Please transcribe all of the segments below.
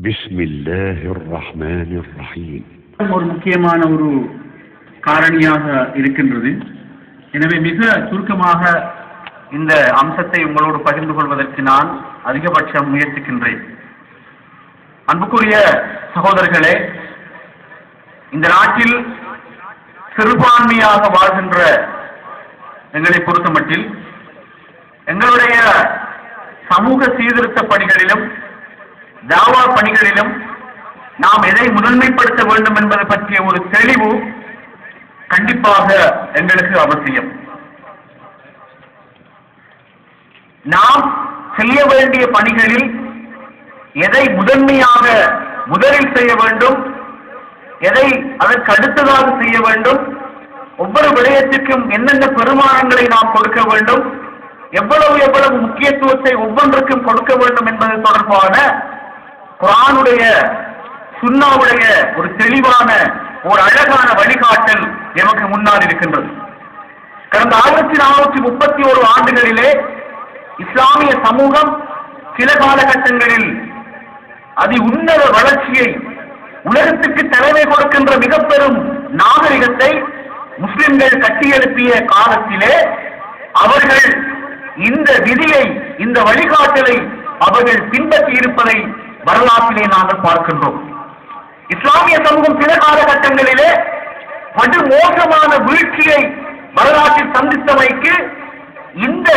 பிஸ்மில்லாஹிர்ரஹ்மானிர்ரஹீம். ஒரு முக்கியமான ஒரு காரணியாக இருக்கின்றது. எனவே மிக சுருக்கமாக இந்த அம்சத்தை உங்களோடு பகிர்ந்து கொள்வதற்கு நான் அதிகபட்சம் முயற்சிக்கின்றேன். அன்புக்குரிய சகோதரர்களே, இந்த நாட்டில் சிறுபான்மையாக வாழ்கின்ற எங்களை பொறுத்தமட்டில் எங்களுடைய சமூக சீர்திருத்த பணிகளிலும் தாவா பணிகளிலும் நாம் எதை முதன்மைப்படுத்த வேண்டும் என்பது பற்றிய ஒரு தெளிவு கண்டிப்பாக எங்களுக்கு அவசியம். நாம் செய்ய வேண்டிய பணிகளில் எதை முதன்மையாக முதலில் செய்ய வேண்டும், எதை அதற்கு அடுத்ததாக செய்ய வேண்டும், ஒவ்வொரு விடயத்திற்கும் என்னென்ன பெருமானங்களை நாம் கொடுக்க வேண்டும், எவ்வளவு முக்கியத்துவத்தை ஒவ்வொன்றுக்கும் கொடுக்க வேண்டும் என்பது தொடர்பான குர்ஆனுடைய சுன்னாவுடைய ஒரு தெளிவான ஒரு அழகான வழிகாட்டல் எமக்கு முன்னால் இருக்கின்றது. கடந்த 1431 ஆண்டுகளிலே இஸ்லாமிய சமூகம் சில காலகட்டங்களில் அதி உன்னத வளர்ச்சியை, உலகத்துக்கு தலைமை கொடுக்கின்ற மிக பெரும் நாகரிகத்தை முஸ்லிம்கள் கட்டியெழுப்பிய காலத்திலே அவர்கள் இந்த விதியை, இந்த வழிகாட்டலை அவர்கள் பின்பற்றி இருப்பதை வரலாற்றிலே நாங்கள் பார்க்கின்றோம். இஸ்லாமிய சமூகம் சில காலகட்டங்களிலே படு மோசமான வீழ்ச்சியை வரலாற்றில் சந்தித்தமைக்கு இந்த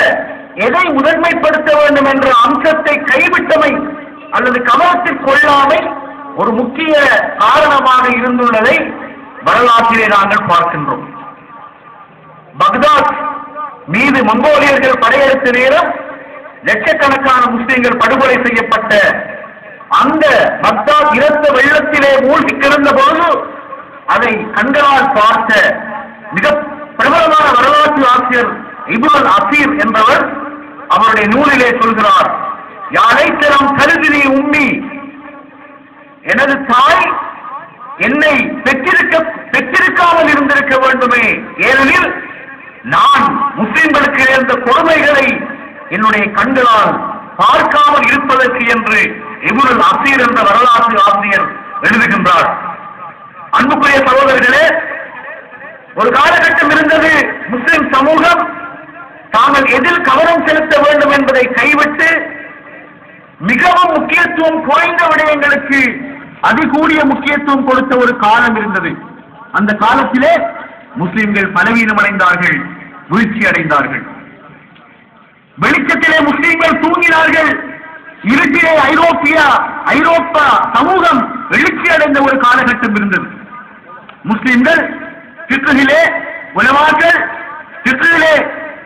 எதை முதன்மைப்படுத்த வேண்டும் என்ற அம்சத்தை கைவிட்டமை அல்லது கவனத்தில் கொள்ளாமை ஒரு முக்கிய காரணமாக இருந்துள்ளதை வரலாற்றிலே நாங்கள் பார்க்கின்றோம். பக்தாத் மீது மங்கோலியர்கள் படையெடுத்த நேரம் லட்சக்கணக்கான முஸ்லிம்கள் படுகொலை செய்யப்பட்ட அந்த பக்தாத் இரத்த வெள்ளத்திலே மூழ்கி கிடந்த பொழுது அதை கண்களால் பார்த்த மிக பிரபலமான வரலாற்று ஆசிரியர் இப்னுல் அசீர் என்பவர் அவருடைய நூலிலே சொல்கிறார், யாரைத்தரம் கருதினி உம்மி, எனது தாய் என்னை பெற்றிருக்காமல் இருந்திருக்க வேண்டுமே, ஏனெனில் நான் முஸ்லிம்களுக்கு நேர்ந்த கொடுமைகளை என்னுடைய கண்களால் பார்க்காமல் இருப்பதற்கு என்று இப்னுல் அசீர் என்ற வரலாற்று ஆசிரியர் எழுதுகின்றார். அன்புக்குரிய சகோதரர்களே, ஒரு காலகட்டம் இருந்தது, முஸ்லிம் சமூகம் தாங்கள் எதில் கவனம் செலுத்த வேண்டும் என்பதை கைவிட்டு மிகவும் முக்கியத்துவம் குறைந்த விடயங்களுக்கு அதிகூடிய முக்கியத்துவம் கொடுத்த ஒரு காலம் இருந்தது. அந்த காலத்திலே முஸ்லிம்கள் பலவீனம் அடைந்தார்கள், வீழ்ச்சி அடைந்தார்கள். வெளிச்சத்திலே முஸ்லிம்கள் தூங்கினார்கள், இருட்டிலே ஐரோப்பா சமூகம் எழுச்சி அடைந்த ஒரு காலகட்டம் இருந்தது. முஸ்லிம்கள் ஃபிக்ஹிலே, உலமாக்கள் ஃபிக்ஹிலே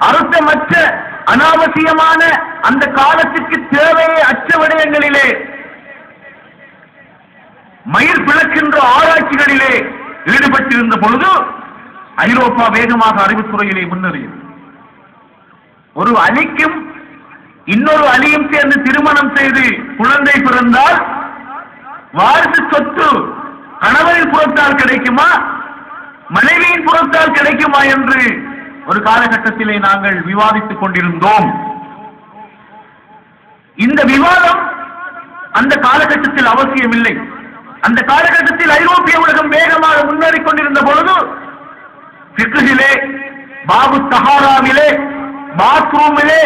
அர்த்தமற்ற அனாவசியமான அந்த காலத்திற்கு தேவையை அற்ற விடயங்களிலே, மயிர் பிளக்கின்ற ஆராய்ச்சிகளிலே ஈடுபட்டிருந்த பொழுது ஐரோப்பா வேகமாக அறிவுத்துறையிலே முன்னேறியது. ஒரு அலிக்கும் இன்னொரு அலியும் சேர்ந்து திருமணம் செய்து குழந்தை பிறந்தால் வாரிசு சொத்து கணவரின் புறத்தால் கிடைக்குமா, மனைவியின் புறத்தால் கிடைக்குமா என்று ஒரு காலகட்டத்திலே நாங்கள் விவாதித்துக் கொண்டிருந்தோம். இந்த விவாதம் அந்த காலகட்டத்தில் அவசியமில்லை. அந்த காலகட்டத்தில் ஐரோப்பிய உலகம் வேகமாக முன்னேறிக் கொண்டிருந்த பொழுது ஃபிக்ஹிலே, பாபு தஹாராவிலே, பாத்ரூமிலே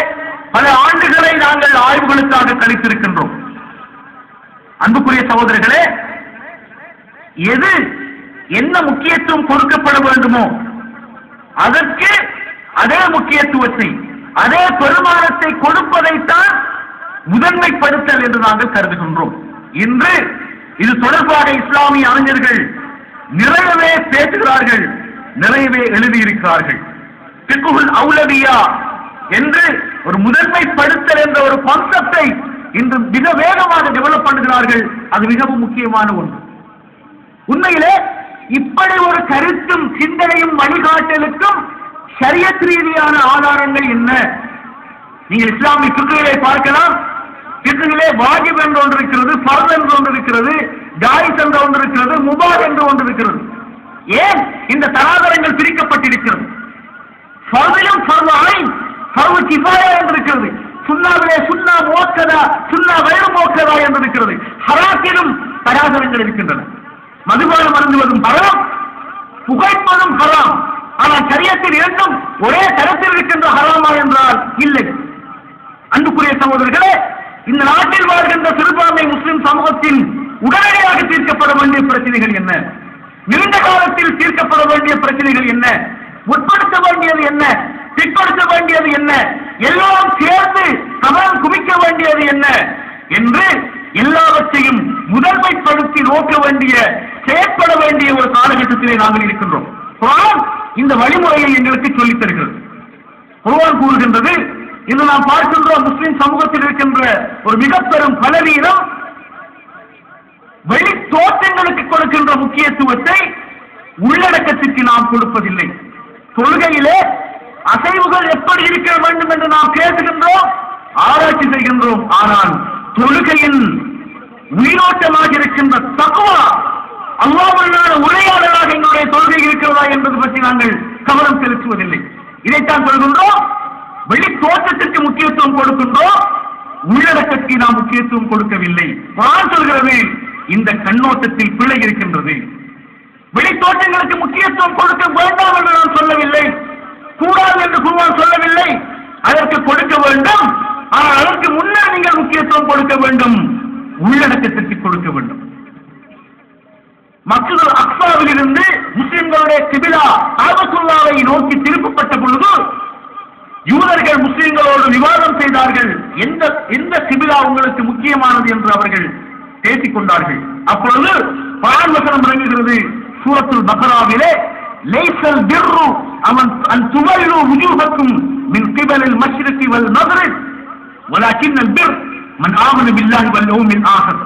பல ஆண்டுகளை நாங்கள் ஆய்வுகளுக்காக கழித்திருக்கின்றோம். அன்புக்குரிய சகோதரர்களே, எது என்ன முக்கியத்துவம் கொடுக்கப்பட வேண்டுமோ அதற்கு அதே முக்கியத்துவத்தை, அதே பெருமானத்தை கொடுப்பதைத்தான் முதன்மைப்படுத்தல் என்று நாங்கள் கருதுகின்றோம். இன்று இது தொடர்பாக இஸ்லாமிய அறிஞர்கள் நிறையவே பேசுகிறார்கள், நிறையவே எழுதியிருக்கிறார்கள். ஃபிக்ஹுல் அவுலவியா என்று ஒரு முதன்மைப்படுத்தல் என்ற ஒரு கான்செப்டை இன்று மிக வேகமாக டெவலப் பண்ணுகிறார்கள். அது மிகவும் முக்கியமான ஒன்று. உண்மையிலே இப்படி ஒரு கருத்தும் சிந்தனையும் வழிகாட்டலுக்கும் ஷரியத் ரீதியான ஆதாரங்கள் என்ன? நீங்கள் இஸ்லாமிய ஃபிக்ஹிலே பார்க்கலாம். ஃபிக்ஹிலே வாஜிப் என்று ஒன்று இருக்கிறது, ஃபர்த் என்று ஒன்று இருக்கிறது, ஜாயிஸ் என்று ஒன்று இருக்கிறது, முபாஹ் என்று ஒன்று இருக்கிறது. ஏன் இந்த தராதரங்கள் பிரிக்கப்பட்டிருக்கிறது? ஃபர்திலும் ஃபர்து ஐன், ஃபர்து கிஃபாயா என்று இருக்கிறது. சுன்னாவிலே சுன்னா முஅக்கதா, சுன்னா கைரு முஅக்கதா என்று இருக்கிறது. ஹராத்திலும் வியாசனங்கள் இருக்கின்றன. மதுபானம் அருந்துவதும் ஹராம், புகைப்பதும் ஹராம். ஆனால் சரியத்தில் இரண்டும் ஒரே தரத்தில் இருக்கின்ற ஹராமா என்றால் இல்லை. அன்புக்குரிய சகோதரர்களே, இந்த நாட்டில் வாழ்கின்ற சிறுபான்மை முஸ்லிம் சமூகத்தின் உடனடியாக தீர்க்கப்பட வேண்டிய பிரச்சனைகள் என்ன, நீண்ட காலத்தில் தீர்க்கப்பட வேண்டிய பிரச்சனைகள் என்ன, உட்படுத்த வேண்டியது என்ன, பிற்படுத்த வேண்டியது என்ன, எல்லாம் சேர்ந்து கவனம் குவிக்க வேண்டியது என்ன என்று எல்லாவற்றையும் முதன்மைப்படுத்தி நோக்க வேண்டிய, செயற்பட வேண்டிய ஒரு காலகட்டத்திலே நாங்கள் இருக்கின்றோம். குர்ஆன் இந்த வழிமுறையை எங்களுக்கு சொல்லித் தருகிறது. குர்ஆன் கூறுகின்றது, இன்று நாம் பார்க்கின்ற முஸ்லிம் சமூகத்தில் இருக்கின்ற ஒரு மிக பெரும் பலவீனம், வெளி தோற்றங்களுக்கு கொடுக்கின்ற முக்கியத்துவத்தை உள்ளடக்கத்திற்கு நாம் கொடுப்பதில்லை. தொழுகையிலே அசைவுகள் எப்படி இருக்க வேண்டும் என்று நாம் பேசுகின்றோம், ஆராய்ச்சி செய்கின்றோம். ஆனால் தொழுகையின் உயிரோட்டமாக இருக்கின்ற தக்வா, அல்லாஹ்வுடைய உரையாடலாக எங்களுடைய தொழுகை இருக்கிறதா என்பது பற்றி நாங்கள் கவனம் செலுத்துவதில்லை. இதைத்தான் சொல்கின்றோம், வெளி தோற்றத்திற்கு முக்கியத்துவம் கொடுக்கின்றோம், உள்ளடக்கத்தை நாம் முக்கியத்துவம் கொடுக்கவில்லை. குர்ஆன் சொல்கிறது, இந்த கண்ணோட்டத்தில் பிழை இருக்கின்றது. வெளி தோற்றங்களுக்கு முக்கியத்துவம் கொடுக்க வேண்டாம் என்று நான் சொல்லவில்லை, கூடாது என்று குர்ஆன் சொல்லவில்லை. அதற்கு கொடுக்க வேண்டும், ஆனால் அதற்கு முன்னர் நீங்கள் முக்கியத்துவம் கொடுக்க வேண்டும், உள்ளடக்கத்திற்கு கொடுக்க வேண்டும். மஸ்ஜிதுல் அக்ஸாவில் இருந்து முஸ்லிம்களுடைய கிபிலா காபத்துல்லாவை நோக்கி திருப்பப்பட்ட பொழுது யூதர்கள் முஸ்லிம்களோடு விவாதம் செய்தார்கள். எந்த கிபிலா உங்களுக்கு முக்கியமானது என்று அவர்கள் பேசிக் கொண்டார்கள். அப்பொழுது குர்ஆன் வசனம் இறங்குகிறது சூரத்துல் பக்ராவிலே, லைஸல் பிர்ரு அன் துவல்லு wujuhakum மின் கிபலில் மஷ்ரிகி வல் மக்ரிப் வலக்கின்னல் பிர் மன் ஆமன பில்லாஹி வல் யௌமில் ஆகிர்.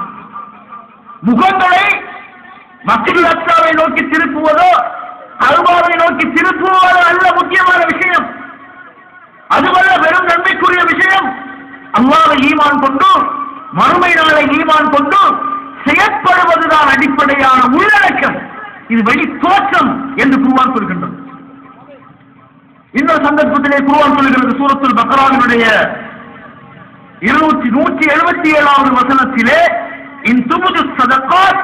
முகங்களை மஸ்ஜிதுல் அக்ஸாவை நோக்கி திருப்புவதோ கஅபாவை நோக்கி திருப்புவதோ அல்ல முக்கியமான விஷயம். அதுவல்ல வெறும் நன்மைக்குரிய விஷயம். அல்லாஹ்வை ஈமான் கொண்டு, மறுமை நாளை ஈமான் கொண்டு செயற்படுவதுதான் அடிப்படையான உள்ளடக்கம். இது வெளி தோற்றம் என்று குர்ஆன் சொல்கின்றது. இந்த சந்தர்ப்பத்திலே குர்ஆன் சொல்கிறது சூரத்துல் பக்ராவினுடைய 177வது வசனத்திலே, இன் துபுது ஸதகாத்,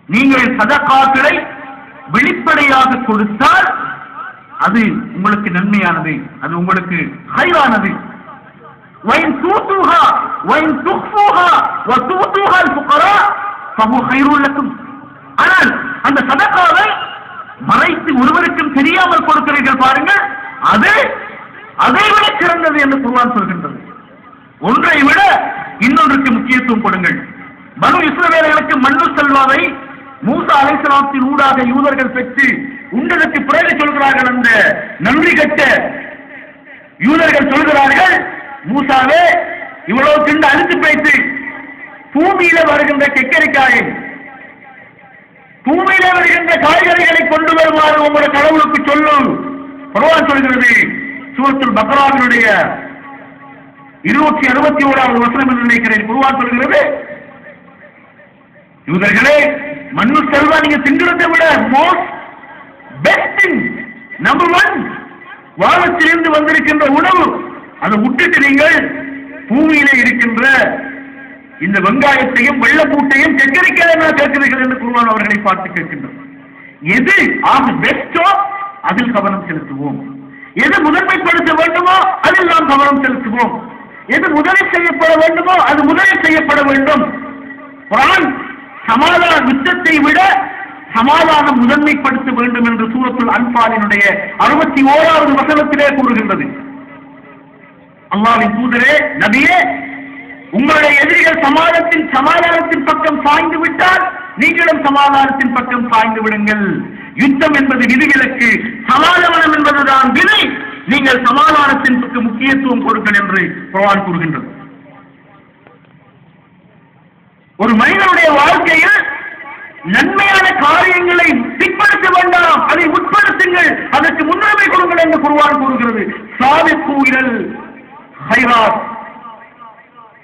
நீங்கள் சதகாக்களை வெளிப்படையாக கொடுத்தால் அது உங்களுக்கு நன்மையானது, அது உங்களுக்கு ஹைரானது. வைன் தூதுஹா வைன் துக்ஃபூஹா வ தூதுஹா அல் ஃபுகரா ஃபஹு கைருல் லக்கும். ஆனால் அந்த சதகாவை மறைத்து ஒருவருக்கும் தெரியாமல் கொடுக்கிறீர்கள் பாருங்கள், அது அதைவிட சிறந்தது என்று குர்ஆன் சொல்கின்றது. ஒன்றை விட இன்னொன்றுக்கு முக்கியத்துவம் கொடுங்கள். பனு இஸ்ரவேலர்களுக்கு மன்னு செல்வாவை மூசா அலைஹிஸ்ஸலாத்தின் ஊடாக யூதர்கள் பெற்று உண்டதற்கு பிறகு சொல்கிறார்கள். அந்த நன்றி கட்ட யூதர்கள் சொல்கிறார்கள், மூசாவே இவ்வளவு திண்டு அழுத்து பேச்சு, பூமியில வருகின்ற கெக்கரிக்காயை, பூமியில வருகின்ற காய்கறிகளை கொண்டு வருமாறு உங்களுடைய கடவுளுக்கு சொல்லும். குர்ஆன் சொல்கிறது சூரத்துல் பக்ராவினுடைய 261வது வசனம் என்று நினைக்கிறேன். குர்ஆன் சொல்கிறது, யூதர்களே மண்ணு செல்வா நீங்க திங்கிறதை விட மோஸ்ட் பெஸ்ட் திங், நம்பர் 1 வானத்திலிருந்து வந்திருக்கின்ற உணவு, அதை விட்டுட்டு நீங்கள் பூமியிலே இருக்கின்ற இந்த வெங்காயத்தையும் வெள்ளப்பூட்டையும் செக்கரிக்காய் கேட்கிறீர்கள் என்று குர்ஆன் அவர்களை பார்த்து கேட்கின்றோம். எது ஆக பெஸ்டோ அதில் கவனம் செலுத்துவோம். எது முதன்மைப்படுத்த வேண்டுமோ அதில் நாம் கவனம் செலுத்துவோம். எது முதலில் செய்யப்பட வேண்டுமோ அது முதலில் செய்யப்பட வேண்டும். குர்ஆன் சமாதான யுத்தத்தை விட சமாதானம் முதன்மைப்படுத்த வேண்டும் என்று சூரத்துல் அன்பாலினுடைய 61வது வசனத்திலே கூறுகின்றது. அல்லாஹ்வின் தூதரே, நபியே, உங்களுடைய எதிரிகள் சமாதானத்தின் பக்கம் சாய்ந்து விட்டால் நீங்களும் சமாதானத்தின் பக்கம் சாய்ந்து விடுங்கள். யுத்தம் என்பது விதிவிலக்கு, சமாதானம் என்பதுதான் விதி. நீங்கள் சமாதானத்தின் பக்கம் முக்கியத்துவம் கொடுங்கள் என்று குர்ஆன் கூறுகின்றது. ஒரு மனிதனுடைய வாழ்க்கையில் நன்மையான காரியங்களை பிற்படுத்த வேண்டாம், அதை உட்படுத்துங்கள், அதற்கு முன்னுரிமை கொடுங்கள் என்று குர்ஆன் கூறுகிறது. சாபிகு இலல் ஹைராத்,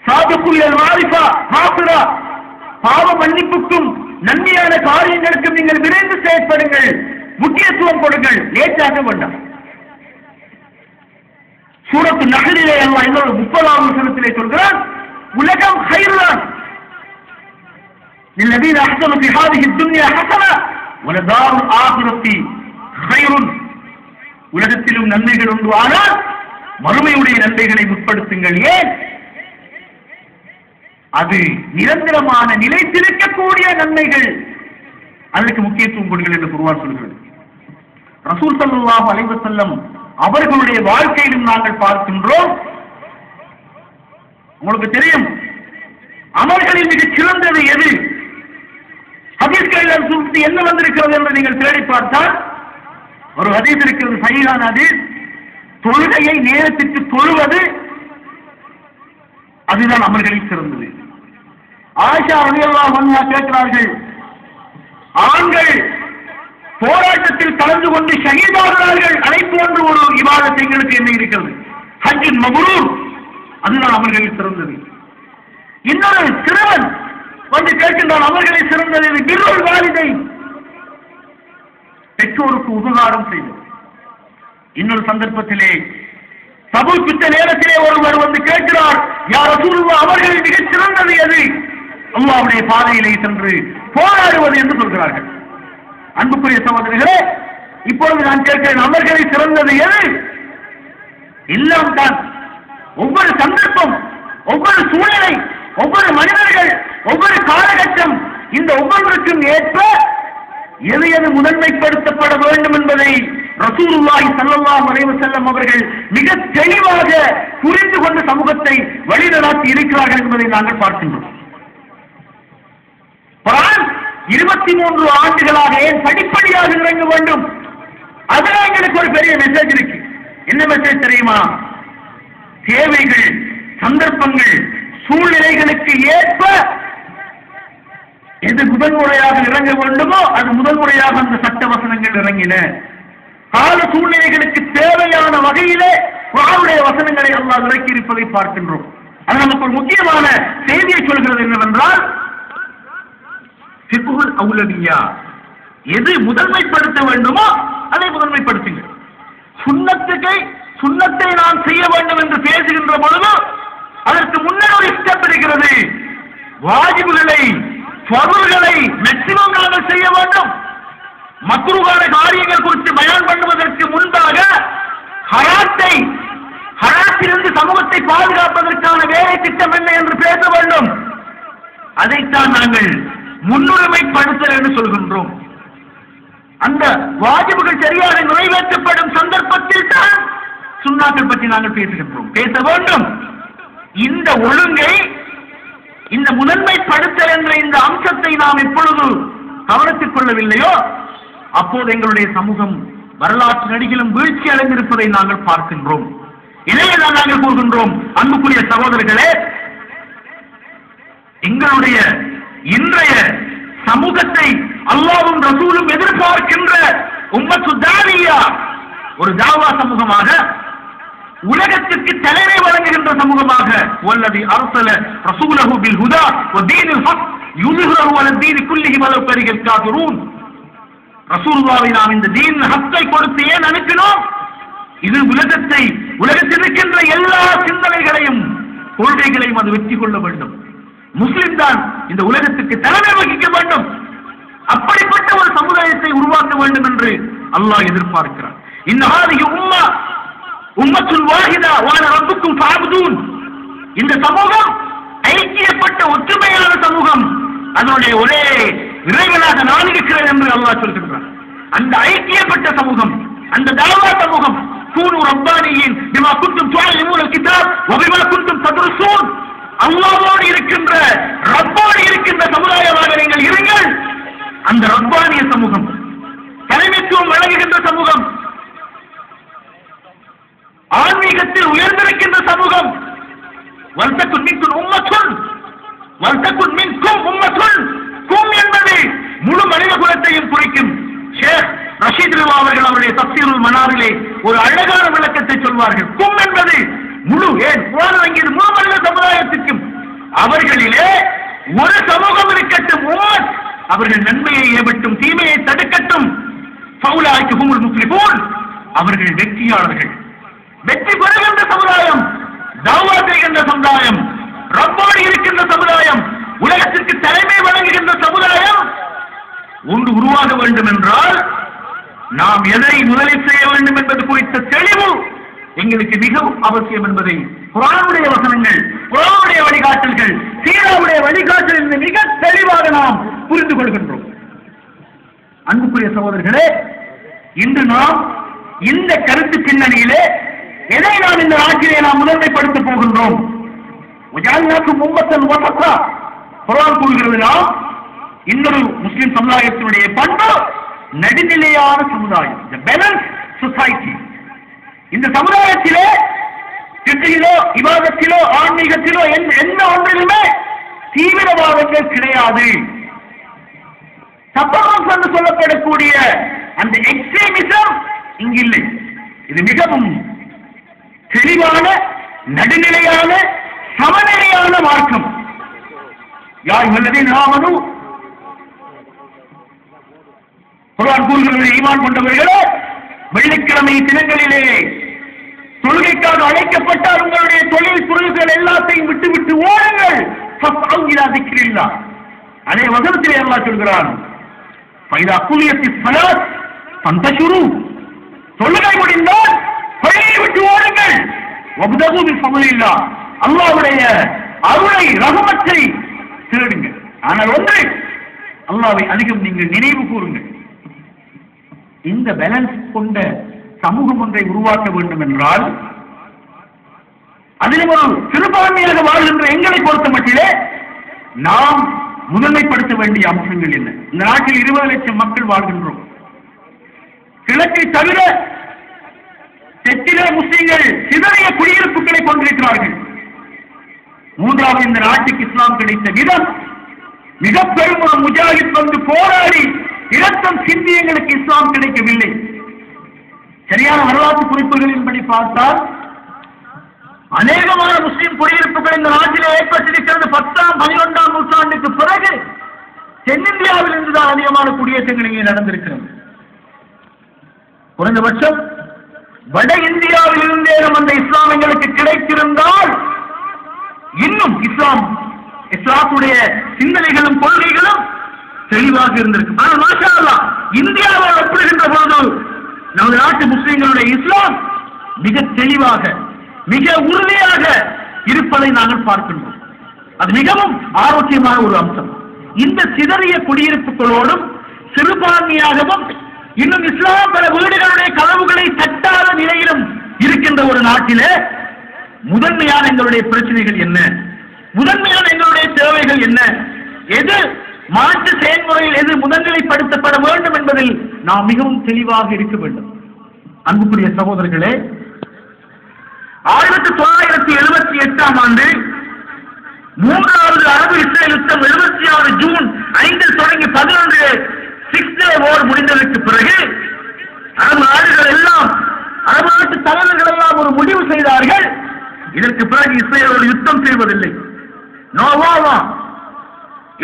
சாபிகு இலல் மாரிஃபா மாஃபிரா, பாவ மன்னிப்புக்கும் நன்மையான காரியங்களுக்கும் நீங்கள் விரைந்து செயற்படுங்கள், முக்கியத்துவம் கொடுங்கள், லேட்டாக வேண்டாம். சூரத்து நஹ்லிலே அல்லாஹ் இன்னொரு 30வது வசனத்திலே சொல்கிறான், உலகம் ஹைருதான். للذين احسنوا في هذه الدنيا حسنه ولدار الاخره خير. உலகத்திலும் நன்மைகள் உண்டு, ஆனால் மறுமையுடைய நன்மைகளை முற்படுத்துங்கள். ஏன்? அது நிரந்தரமான நிலைத்திருக்கக்கூடிய நன்மைகள், அதற்கு முக்கியத்துவம் கொடுங்கள் என்று குர்ஆன் சொல்கிறது. ரசூல் ஸல்லல்லாஹு அலைஹி வஸல்லம் அவர்களுடைய வாழ்க்கையிலும் நாங்கள் பார்க்கின்றோம். உங்களுக்கு தெரியும், அமல்களில் மிகச் சிறந்தது எது? ஹதீஸ்களில் சுற்றி என்ன வந்திருக்கிறது என்று நீங்கள் தேடி பார்த்தால் ஒரு ஹதீஸ் இருக்கிறது, சஹீஹான ஹதீஸ். தொழுகையை நேரத்திற்கு தொழுவது அதுதான் அமல்களில் சிறந்தது. ஆயிஷா ரலியல்லாஹு அன்ஹா கேட்கிறார்கள், ஆண்கள் போராட்டத்தில் கலந்து கொண்டு ஷஹீதாகிறார்கள், அதை போன்ற ஒரு இபாதத் எங்களுக்கு என்ன இருக்கிறது? ஹஜ்ஜுல் மப்ரூர், அதுதான் அமல்களில் சிறந்தது. இன்னொரு சிறுவன் வந்து கேட்கின்றான், அமல்களில் சிறந்தது பிர்ருல் வாலிதைன், பெற்றோருக்கு உபகாரம் செய்வது. இன்னொரு சந்தர்ப்பத்திலே தபூக் யுத்த நேரத்திலே ஒருவர் வந்து கேட்கிறார், யா ரசூலுல்லாஹ், அவர்களில் மிகச் சிறந்தது எது? அல்லாஹ்வுடைய பாதையிலே சென்று போராடுவது என்று சொல்கிறார்கள். அன்புக்குரிய சகோதரர்களே, இப்பொழுது நான் கேட்கிறேன், அமல்களில் சிறந்தது எது? எல்லாம் தான். ஒவ்வொரு சந்தர்ப்பம், ஒவ்வொரு சூழ்நிலை, ஒவ்வொரு மனிதர்கள், ஒவ்வொரு காலகட்டம், இந்த ஒவ்வொன்றுக்கும் ஏற்ப எது எது முதன்மைப்படுத்தப்பட வேண்டும் என்பதை ரசூலுல்லாஹி ஸல்லல்லாஹு அலைஹி வஸல்லம் அவர்கள் மிக தெளிவாக புரிந்து கொண்டு சமூகத்தை வழிநடத்தி இருக்கிறார்கள் என்பதை நாங்கள் பார்க்கின்றோம். குர்ஆன் 23 ஆண்டுகளாக ஏன் படிப்படியாக இறங்க வேண்டும்? அதுல எங்களுக்கு ஒரு பெரிய மெசேஜ் இருக்கு. என்ன மெசேஜ் தெரியுமா? தேவைகள், சந்தர்ப்பங்கள், சூழ்நிலைகளுக்கு ஏற்ப எது முதன்முறையாக இறங்க வேண்டுமோ அது முதன்முறையாக அந்த சட்ட வசனங்கள் இறங்கின. கால சூழ்நிலைகளுக்கு தேவையான வகையிலே குர்ஆனுடைய வசனங்களை அல்லாஹ் இறக்கி இருப்பதை பார்க்கின்றோம். அது நமக்கு ஒரு முக்கியமான செய்தியை சொல்கிறது. என்னவென்றால், ஃபிக்ஹுல் அவுலவிய்யா, எது முதன்மைப்படுத்த வேண்டுமோ அதை முதன்மைப்படுத்துங்க. சுன்னத்தை நாம் செய்ய வேண்டும் என்று பேசுகின்ற பொழுது அதற்கு முன்னர் ஒரு ஸ்டெப் இருக்கிறது. வாஜிபுகளை, ஃபர்துகளை மேக்ஸிமம் நாங்கள் செய்ய வேண்டும். மக்ரூஹான காரியங்கள் குறித்து பயான் பண்ணுவதற்கு முன்பாக ஹராத்திலிருந்து சமூகத்தை பாதுகாப்பதற்கான வேலை திட்டம் என்ன என்று பேச வேண்டும். அதைத்தான் நாங்கள் முன்னுரிமைப்படுத்தல் என்று சொல்கின்றோம். அந்த வாஜிபுகள் சரியாக நிறைவேற்றப்படும் சந்தர்ப்பத்தில் தான் சுன்னாக்கள் பற்றி நாங்கள் பேச வேண்டும். இந்த ஒழுங்கை, இந்த முதன்மைப்படுத்தல் என்ற இந்த அம்சத்தை நாம் எப்பொழுது கவனித்துக் கொள்ளவில்லையோ அப்போது எங்களுடைய சமூகம் வரலாற்று நடிகிலும் வீழ்ச்சி அடைந்திருப்பதை நாங்கள் பார்க்கின்றோம். இதையேதான் நாங்கள் கூறுகின்றோம். அன்புக்குரிய சகோதரர்களே, எங்களுடைய இன்றைய சமூகத்தை அல்லாஹ்வும் ரசூலும் எதிர்பார்க்கின்ற உம்மத்து தாவியா ஒரு தாவா சமூகமாக, உலகத்திற்கு தலைமை வழங்குகின்ற சமூகமாக, வல்லதி அர்ஸல ரசூலஹு பில் ஹுதா வ தீனில் ஹக் யுظஹிருஹு அலா தீனி குல்லிஹி வலவ் கரிஹல் காஃபிரூன். ரசூலுல்லாஹ்வை நாம் இந்த தீன் ஹக்கை கொடுத்து ஏன் அனுப்பினோம்? இது உலகத்தில் இருக்கின்ற எல்லா சிந்தனைகளையும் கொள்கைகளையும் அது வெற்றி கொள்ள வேண்டும். முஸ்லிம் தான் இந்த உலகத்துக்கு தலைமை வகிக்க வேண்டும். அப்படிப்பட்ட ஒரு சமுதாயத்தை உருவாக்க வேண்டும் என்று அல்லாஹ் எதிர்பார்க்கிறார். இந்த ஹாதிஹி உம்மத்துல் வாஹிதா வ அன ரப்புக்கும் ஃபஅப்தூன். இந்த சமூகம் ஐக்கியப்பட்ட ஒற்றுமையான சமூகம், அதனுடைய ஒரே இறைவனாக நான் இருக்கிறேன் என்று அல்லாஹ் சொல்கிறார். அந்த ஐக்கியப்பட்ட சமூகம், அந்த தாவா சமூகம், கூனு ரப்பானியின் பிமா குன்தும் துஅல்லிமூனல் கிதாப் வ பிமா குன்தும் தத்ருஸூன். அல்லாஹ்வோடு இருக்கின்ற, ரப்போடு இருக்கின்ற சமுதாயமாக நீங்கள் இருங்கள். அந்த ரப்பானிய சமூகம், தலைமைத்துவம் வழங்குகின்ற சமூகம், ஆன்மீகத்தில் உயர்ந்திருக்கின்ற சமூகம். வல்தகுன் மின்கும் உம்மத்துன் வல்தகுன் மின்கும் உம்மத்துன். கும் என்பது முழு மனித குலத்தையும் குறிக்கும். ஷேக் ரஷீத் ரிவா அவர்கள் அவருடைய தஃசீருல் மனாரிலே ஒரு அழகான விளக்கத்தை சொல்வார்கள். கும் என்பது முழு, ஏன் குர்ஆன் வழங்கியது முழு மனித சமுதாயத்திற்கும். அவர்களிலே ஒரு சமூகம் இருக்கட்டும், உம்மத், அவர்கள் நன்மையை ஏவட்டும், தீமையை தடுக்கட்டும். ஃபௌலாயிக ஹுமுல் முஃப்லிஹூன், அவர்கள் வெற்றியாளர்கள். வெற்றி பெறுகின்ற சமுதாயம், தாவா செய்கின்ற சமுதாயம், ரப்போடு நாட்டுக்கு தலைமை வழங்குகின்ற சமுதாயம் ஒன்று உருவாக வேண்டும் என்றால் நாம் எதை முதலில் செய்ய வேண்டும் என்பது குறித்த தெளிவு எங்களுக்கு மிகவும் அவசியம் என்பதை குர்ஆனுடைய வசனங்கள், குர்ஆனுடைய வழிகாட்டல்கள், சீராவுடைய வழிகாட்டல் என்று மிக தெளிவாக நாம் புரிந்து கொள்கின்றோம். அன்புக்குரிய சகோதரர்களே, இன்று நாம் இந்த கருத்து பின்னணியிலே எதை நாம் இந்த நாட்டிலே நாம் முதன்மைப்படுத்த போகின்றோம்? குர்ஆன் கூறுகிறது, நாம் இன்னொரு முஸ்லிம் சமுதாயத்தினுடைய பண்பு நடுநிலையான சமுதாயம், the balanced society. இந்த சமுதாயத்திலே கிட்டிலோ இபாதத்திலோ ஆன்மீகத்திலோ எந்த ஒன்றிலுமே தீவிரவாதங்கள் கிடையாது. தப்பகம் என்று சொல்லப்படக்கூடிய அந்த எக்ஸ்ட்ரீமிசம் இங்கு இல்லை. இது மிகவும் தெளிவான நடுநிலையான சமநிலையான மார்க்கம். யார் வல்லதே நாமனு குர்ஆன் கூறுகிறது, ஈமான் கொண்டவர்களே, வெள்ளிக்கிழமை தினங்களிலே தொழுகைக்காக அழைக்கப்பட்டால் உங்களுடைய தொழில் பொருள்கள் எல்லாத்தையும் விட்டுவிட்டு ஓடுங்கள். அதே வசனத்திலே அல்லாஹ் சொல்கிறான், தொழுகை முடிந்தால் பள்ளியை விட்டு ஓடுங்கள். அல்லாஹ்வுடைய அருளை, ரஹமத்தை தேடுங்கள். ஆனால் ஒன்று, அல்லாஹ்வை அதிகம் நீங்கள் நினைவு கூறுங்கள். இந்த பேலன்ஸ் கொண்ட சமூகம் ஒன்றை உருவாக்க வேண்டும் என்றால் அதிலும் ஒரு சிறுபான்மையாக வாழ்கின்ற எங்களை பொறுத்த மட்டிலே நாம் முதன்மைப்படுத்த வேண்டிய அம்சங்கள் என்ன? இந்த நாட்டில் 20 லட்சம் மக்கள் வாழ்கின்றோம். கிழக்கை தவிர தெற்கிலே முஸ்லிம்கள் சிதறிய குடியிருப்புகளை கொண்டிருக்கிறார்கள். மூன்றாவது, இந்த நாட்டுக்கு இஸ்லாம் கிடைத்த விதம் மிக பெரும் ஒரு முஜாஹித் வந்து போராடி இரத்தம் சிந்தி எங்களுக்கு இஸ்லாம் கிடைக்கவில்லை. சரியான வரலாற்று குறிப்புகளின்படி பார்த்தால் அநேகமான முஸ்லிம் குடியிருப்புகள் இந்த நாட்டிலே ஏற்பட்டிருக்கிறது 10ஆம் 11ஆம் நூற்றாண்டுக்கு பிறகு. தென்னிந்தியாவில் இருந்துதான் அதிகமான குடியேற்றங்கள் இங்கே நடந்திருக்கிறது. குறைந்தபட்சம் வட இந்தியாவில் இருந்தே அந்த இஸ்லாம் எங்களுக்கு கிடைத்திருந்தால் இன்னும் இஸ்லாத்துடைய சிந்தனைகளும் கொள்கைகளும் தெளிவாக இருந்திருக்கு. ஆனால் மாஷா அல்லாஹ், இந்தியாவை ஒப்பிடுகின்ற பொழுது நமது நாட்டு முஸ்லிம்களுடைய இஸ்லாம் மிக தெளிவாக, மிக உறுதியாக இருப்பதை நாங்கள் பார்க்கின்றோம். அது மிகவும் ஆரோக்கியமான ஒரு அம்சம். இந்த சிதறிய குடியிருப்புகளோடும் சிறுபான்மையாகவும் இன்னும் இஸ்லாம் பல வீடுகளுடைய கதவுகளை தட்டாத நிலையிலும் இருக்கின்ற ஒரு நாட்டிலே முதன்மையான எங்களுடைய பிரச்சனைகள் என்ன, முதன்மையான எங்களுடைய தேவைகள் என்ன, எது மாற்று செயல்முறையில் எது முதன்நிலைப்படுத்தப்பட வேண்டும் என்பதில் நாம் மிகவும் தெளிவாக இருக்க வேண்டும். அன்புக்குரிய சகோதரர்களே, 1978ஆம் ஆண்டு 3வது அரபு இஸ்ரேல் யுத்தம் 76 ஜூன் 5 தொடங்கி 11 6 டே வார் முடிந்ததற்கு பிறகு அரபு நாடுகள் எல்லாம், அரபு நாட்டு தலைவர்கள் எல்லாம் ஒரு முடிவு செய்தார்கள். இதற்கு பிறகு இஸ்ரேலோடு யுத்தம் செய்வதில்லை, நோவாவா,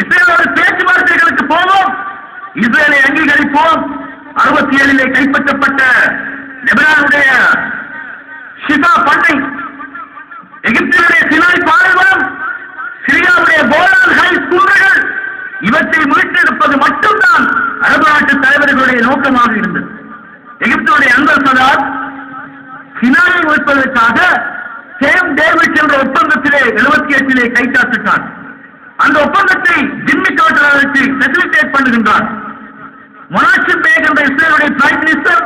இஸ்ரேலோடு பேச்சுவார்த்தைகளுக்கு போவோம், இஸ்ரேலை அங்கீகரிப்போம். 67 கைப்பற்றப்பட்ட லெபனானுடைய ஷிஃபா பண்ணை, எகிப்தினுடைய சினாய் பாலைவனம், சிரியாவுடைய கோலான் ஹைட்ஸ் குன்றுகள், இவற்றை மீட்டெடுப்பது மட்டும்தான் அரபு நாட்டு தலைவர்களுடைய நோக்கமாக இருந்தது. எகிப்துடைய அன்வர் சதாத் சினாயை மீட்பதற்காக சேம் டேவிட் என்ற ஒப்பந்தத்திலே 78 கைச்சாத்திட்டார். அந்த ஒப்பந்தத்தை ஜிம்மி கார்ட்டருக்கு ஃபெசிலிட்டேட் பண்ணுகின்றார். மொனாசிப் பேக் என்ற இஸ்ரேலுடைய prime minister,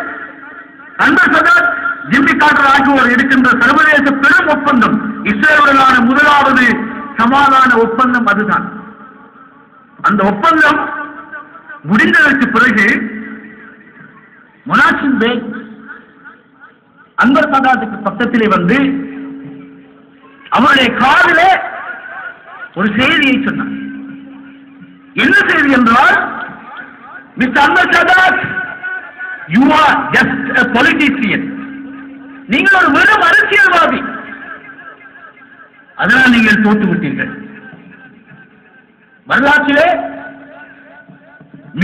Anwar Sadat, Jimmy Carter ஆகியோர் எடுக்கின்ற சர்வதேச பெரும் ஒப்பந்தம், இஸ்ரேலுடனான முதலாவது சமாதான ஒப்பந்தம் அதுதான். அந்த ஒப்பந்தம் முடிந்ததற்கு பிறகு மொனாசிப் பேக் அன்வர் சதாத்துக்கு பக்கத்திலே வந்து அவருடைய காதிலே ஒரு செய்தியை சொன்னார். என்ன செய்தி என்றால், mister Anwar Sadat, you are just a politician, நீங்கள் ஒரு வெறும் அரசியல்வாதி, அதனால் நீங்கள் தோற்று விட்டீர்கள். வரலாற்றிலே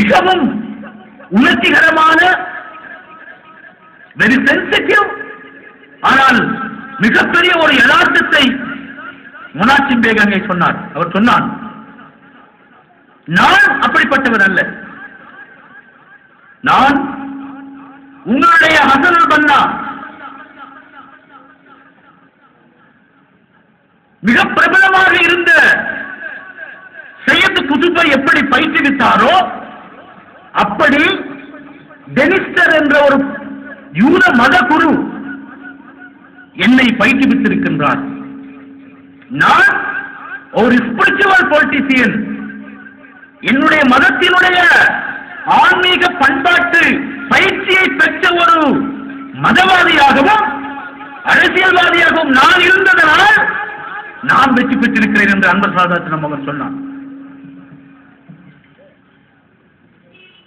மிகவும் உணர்ச்சிகரமான, வெரி சென்சிட்டிவ், ஆனால் மிகப்பெரிய ஒரு யதார்த்தத்தை முனாசிப் பேக் அங்கே சொன்னார். அவர் சொன்னார், நான் அப்படிப்பட்டவர் அல்ல. நான் உங்களுடைய ஹசனுல் பன்னா மிக பிரபலமாக இருந்த சையத் குதுபை எப்படி பயிற்றுவித்தாரோ அப்படி டெனிஸ்டர் என்ற ஒரு யூத மத குரு என்னை பயிற்றுவித்திருக்கின்றார். நான் ஒரு ஸ்பிரிச்சுவல் பொலிட்டிஷியன், என்னுடைய மதத்தினுடைய ஆன்மீக பண்பாட்டு பயிற்சியை பெற்ற ஒரு மதவாதியாகவும் அரசியல்வாதியாகவும் நான் இருந்ததனால் நான் வெற்றி பெற்றிருக்கிறேன் என்று அன்பர் சாதாத் மகன் சொன்னான்.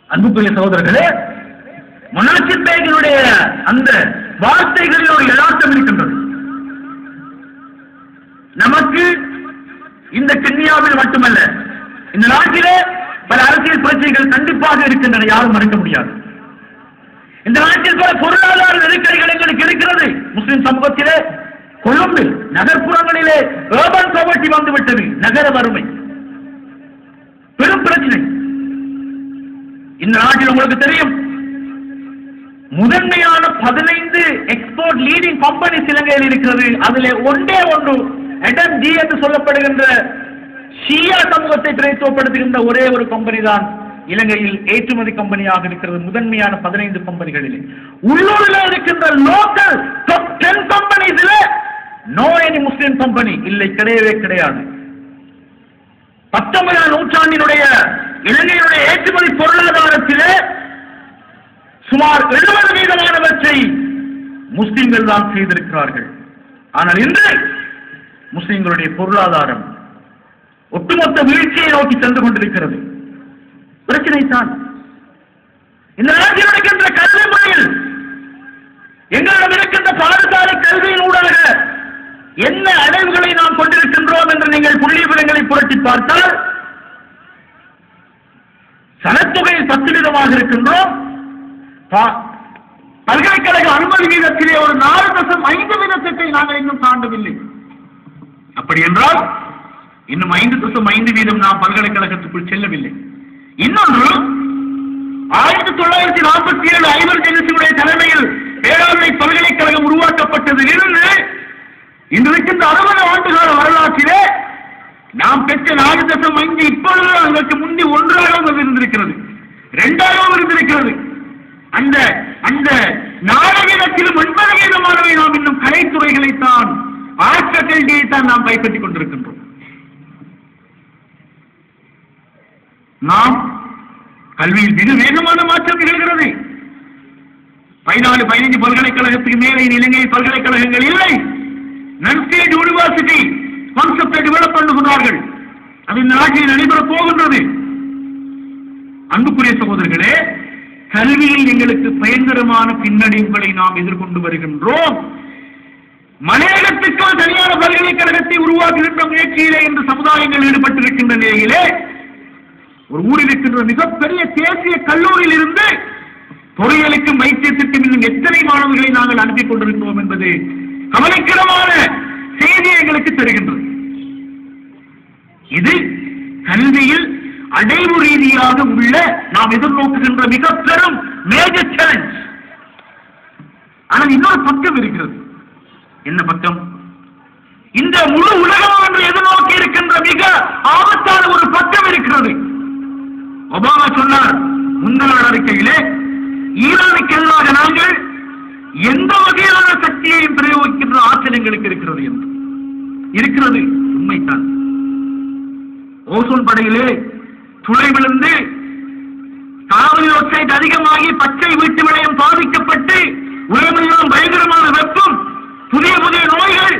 அன்புக்குரிய சகோதரர்களே, முனாசிப் பேகினுடைய அந்த வார்த்தைகளில் ஒரு யதார்த்தம் இருக்கின்றது. நமக்கு இந்த கென்யாவில் மட்டுமல்ல, இந்த நாட்டிலே பல அரசியல் பிரச்சனைகள் கண்டிப்பாக இருக்கின்றன, யாரும் மறுக்க முடியாது. இந்த நாட்டில் பல பொருளாதார நெருக்கடிகள் எங்களுக்கு இருக்கிறது. முஸ்லிம் சமூகத்திலே கொழும்பில் நகர்ப்புறங்களிலே urban poverty வந்துவிட்டது, நகர வறுமை பெரும் பிரச்சனை. இந்த நாட்டில் உங்களுக்கு தெரியும், முதன்மையான 15 எக்ஸ்போர்ட் லீடிங் கம்பெனிஸ் இலங்கையில் இருக்கிறது. அதிலே ஒன்றே ஒன்று எடம்G என்று சொல்லப்படுகின்ற ஷியா சமூகத்தை பிரதித்துவப்படுத்துகின்ற ஒரே ஒரு கம்பெனி தான் இலங்கையில் ஏற்றுமதி கம்பெனியாக இருக்கிறது. முதன்மையான 15 கம்பெனிகளில் உள்ளூரில் இருக்கின்ற லோக்கல் டாப் 10 கம்பெனிஸில் நோ எனி முஸ்லிம் கம்பெனி இல்லை, கிடையவே கிடையாது. 19ஆம் நூற்றாண்டினுடைய இலங்கையினுடைய ஏற்றுமதி பொருளாதாரத்திலே சுமார் 70% முஸ்லிம்கள் தான் செய்திருக்கிறார்கள். ஆனால் இன்று முஸ்லிம்களுடைய பொருளாதாரம் ஒட்டுமொத்த வீழ்ச்சியை நோக்கி சென்று கொண்டிருக்கிறது. பிரச்சனை தான் இந்த நாட்டில் இருக்கின்ற கல்வி முறையில் எங்களிடம் இருக்கின்ற பாடசாலை கல்வியின் ஊடாக என்ன அடைவுகளை நாம் கொண்டிருக்கின்றோம் என்று நீங்கள் புள்ளி விவரங்களை புரட்டி பார்த்தால் சனத்தொகையில் 10% இருக்கின்றோம். பல்கலைக்கழக அனுமதி வீதத்திலே ஒரு 4.5% நாங்கள் இன்னும் தாண்டவில்லை. அப்படி என்றால் இன்னும் 5.5% நாம் பல்கலைக்கழகத்துக்குள் செல்லவில்லை. இன்னொன்று 1947 ஐவர் ஜெனிசியுடைய தலைமையில் பேராண்மை பல்கலைக்கழகம் உருவாக்கப்பட்டதிலிருந்து இன்றைக்கின்ற 60 ஆண்டுகால வரலாற்றிலே நாம் பெற்ற 4.5 இப்பொழுது அதற்கு முந்தி 1ஆகவும் இருந்திருக்கிறது, 2ஆகவும் இருந்திருக்கிறது. அந்த அந்த 4% 9%-ஆனவை நாம் இன்னும் கலைத்துறைகளைத்தான் ஆர்ட்ஸ் ஃபேக்கல்டியைத்தான் நாம் கைப்பற்றிக் கொண்டிருக்கின்றோம். நாம் கல்வியில் மிக வேகமான மாற்றம் நிகழ்கிறது. 14-15 பல்கலைக்கழகத்துக்கு மேலே இலங்கையில் பல்கலைக்கழகங்கள் இல்லை. நன்ஸ்டேட் யூனிவர்சிட்டி கான்செப்டை டெவலப் பண்ணுகிறார்கள். அது இந்த நாட்டில் நடைபெறப் போகின்றது. அன்புக்குரிய சகோதரர்களே, கல்வியில் எங்களுக்கு பயங்கரமான பின்னடைவுகளை நாம் எதிர்கொண்டு வருகின்றோம். மலையகத்துக்கு தனியான பல்கலைக்கழகத்தை உருவாக்குகின்ற முயற்சியிலே இன்று சமுதாயங்கள் ஈடுபட்டிருக்கின்ற நிலையிலே ஒரு ஊரில் இருக்கின்ற மிகப்பெரிய தேசிய கல்லூரியில் இருந்து பொறியியலுக்கும் வைத்தியத்திற்கும் இன்னும் எத்தனை மாணவர்களை நாங்கள் அனுப்பிக் கொண்டிருக்கிறோம் என்பது கவலைக்கிடமான செய்தி எங்களுக்கு தருகின்றது. இது கல்வியில் அடைவு ரீதியாக உள்ள நாம் எதிர்நோக்குகின்ற மிக பெரும் மேஜர் சேலஞ்ச். ஆனால் இன்னொரு பக்கம் இருக்கிறது. என்ன பக்கம்? இந்த முழு உலகம் என்று எதிர்நோக்கி இருக்கின்ற மிக ஆபத்தான ஒரு பக்கம் இருக்கிறது. ஒபாமா சொன்னார் முன்னாள் அறிக்கையிலே, ஈரானுக்கு எதிராக நாங்கள் எந்த வகையான சக்தியையும் பிரயோகிக்கின்ற ஆற்றல் எங்களுக்கு இருக்கிறது என்று. இருக்கிறது, உண்மைதான். ஓசோன் படையிலே துளை விழுந்து கார்பன் டை ஆக்சைடு அதிகமாகி பச்சை வீட்டு விளையம் பாதிக்கப்பட்டு உலகமெல்லாம் பயங்கரமான வெப்பம், புதிய புதிய நோய்கள்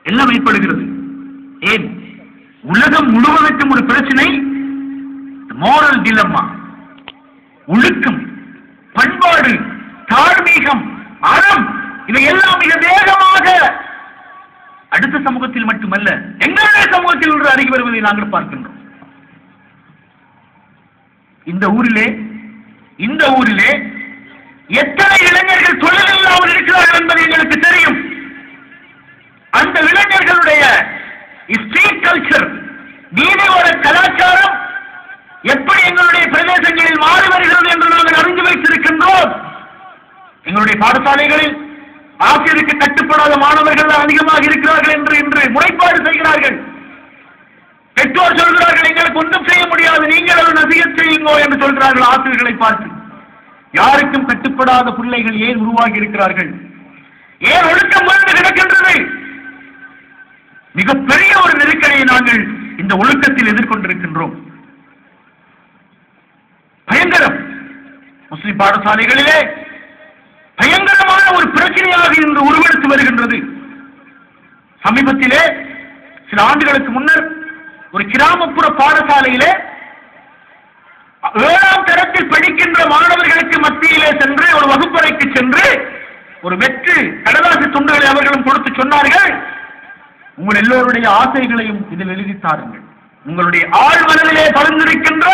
எல்லாம் ஏற்படுகிறது. ஏன்? உலகம் முழுவதற்கும் ஒரு பிரச்சனை, மோரல் டிலம்மா. ஒழுக்கம், பண்பாடு, தார்மீகம், அறம், இவையெல்லாம் மிக வேகமாக அடுத்த சமூகத்தில் மட்டுமல்ல எங்களுடைய சமூகத்தில் ஒன்று அருகி வருவதை நாங்கள் பார்க்கின்றோம். இந்த ஊரிலே எத்தனை இளைஞர்கள் தொழில் இல்லாமல் இருக்கிறார்கள் என்பது எங்களுக்கு தெரியும். அந்த இளைஞர்களுடைய ஸ்ட்ரீட் கல்ச்சர், நீதியோட கலாச்சாரம் எப்படி எங்களுடைய பிரதேசங்களில் மாறி வருகிறது என்று நாங்கள் அறிந்து வைத்திருக்கின்றோம். எங்களுடைய பாடசாலைகளில் ஆசிரியருக்கு கட்டுப்படாத மாணவர்கள் அதிகமாக இருக்கிறார்கள் என்று இன்று முறைப்பாடு செய்கிறார்கள். பெற்றோர் சொல்கிறார்கள், எங்களுக்கு ஒன்றும் செய்ய முடியாது, நீங்கள் ஒரு நசிகத் செய்யுங்கோ என்று சொல்கிறார்கள் ஆசிரியர்களை பார்த்து. யாருக்கும் கட்டுப்படாத பிள்ளைகள் ஏன் உருவாகி இருக்கிறார்கள்? ஏன் ஒழுக்கம் வந்து கிடக்கின்றது? மிகப்பெரிய ஒரு நெருக்கடியை நாங்கள் இந்த ஒழுக்கத்தில் எதிர்கொண்டிருக்கின்றோம். பயங்கரம். முஸ்லிம் பாடசாலைகளிலே பயங்கரமான ஒரு பிரச்சனையாக இன்று உருவெடுத்து வருகின்றது. சமீபத்திலே சில ஆண்டுகளுக்கு முன்னர் ஒரு கிராமப்புற பாடசாலையிலே 7ஆம் தரத்தில் படிக்கின்ற மாணவர்களுக்கு மத்தியிலே சென்று ஒரு வகுப்பறைக்கு சென்று ஒரு வெற்று கடலாசி துண்டுகளை அவர்களும் கொடுத்து சொன்னார்கள், உங்கள் எல்லோருடைய ஆசைகளையும் இதில் எழுதித்தாருங்கள், உங்களுடைய ஆழ் மனதிலே பரிந்திருக்கின்ற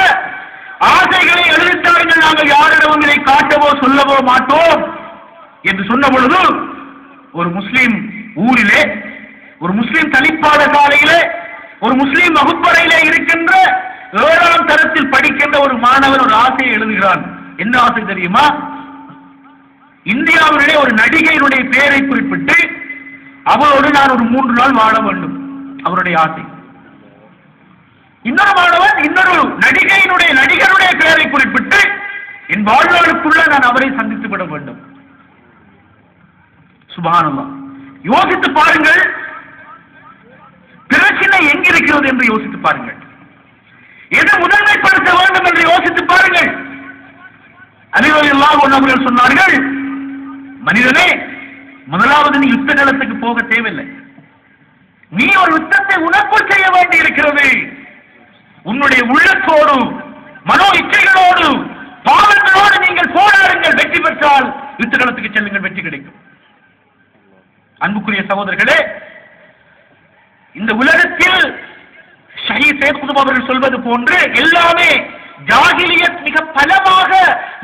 ஆசைகளை எழுதித்தாருங்கள், நாங்கள் யாரிடமும் இதை காட்டவோ சொல்லவோ மாட்டோம் என்று சொன்ன பொழுது ஒரு முஸ்லிம் ஊரிலே, ஒரு முஸ்லிம் தனிப்பாடசாலையிலே, ஒரு முஸ்லிம் வகுப்பறையிலே இருக்கின்ற 7ஆம் தரத்தில் படிக்கின்ற ஒரு மாணவன் ஒரு ஆசையை எழுதுகிறான். என்ன ஆசை தெரியுமா? இந்தியாவிலே ஒரு நடிகையினுடைய பெயரை குறிப்பிட்டு அவளோடு நான் ஒரு 3 நாள் வாழ வேண்டும், அவருடைய ஆசை. இன்னொரு மாணவன் இன்னொரு நடிகருடைய பெயரை குறிப்பிட்டு என் வாழ்நாளுக்குள்ள நான் அவரை சந்தித்து விட வேண்டும். சுப்ஹானல்லாஹ். யோசித்து பாருங்கள், பிரச்சனை எங்கிருக்கிறது என்று யோசித்து பாருங்கள். எதை முதன்மைப்படுத்த வேண்டும் என்று யோசித்து பாருங்கள். அலி ரலியல்லாஹு அன்ஹு அவர்கள் சொன்னார்கள், மனிதனே, முதலாவது நீ யுத்த நிலத்துக்கு போக தேவையில்லை, நீ ஒரு யுத்தத்தை உனக்குள் செய்ய வேண்டி இருக்கிறது. உன்னுடைய உள்ளத்தோடு மனோ இச்சைகளோடு பாவங்களோடு நீங்கள் போராடுங்கள், வெற்றி பெற்றால் யுத்த நிலத்துக்கு செல்லுங்கள், வெற்றி கிடைக்கும். அன்புக்குரிய சகோதரர்களே, இந்த உலகத்தில் ஷஹீத் சையத் குதுப் அவர்கள் சொல்வது போன்று எல்லாமே ஜாஹிலியத் மிக பலமாக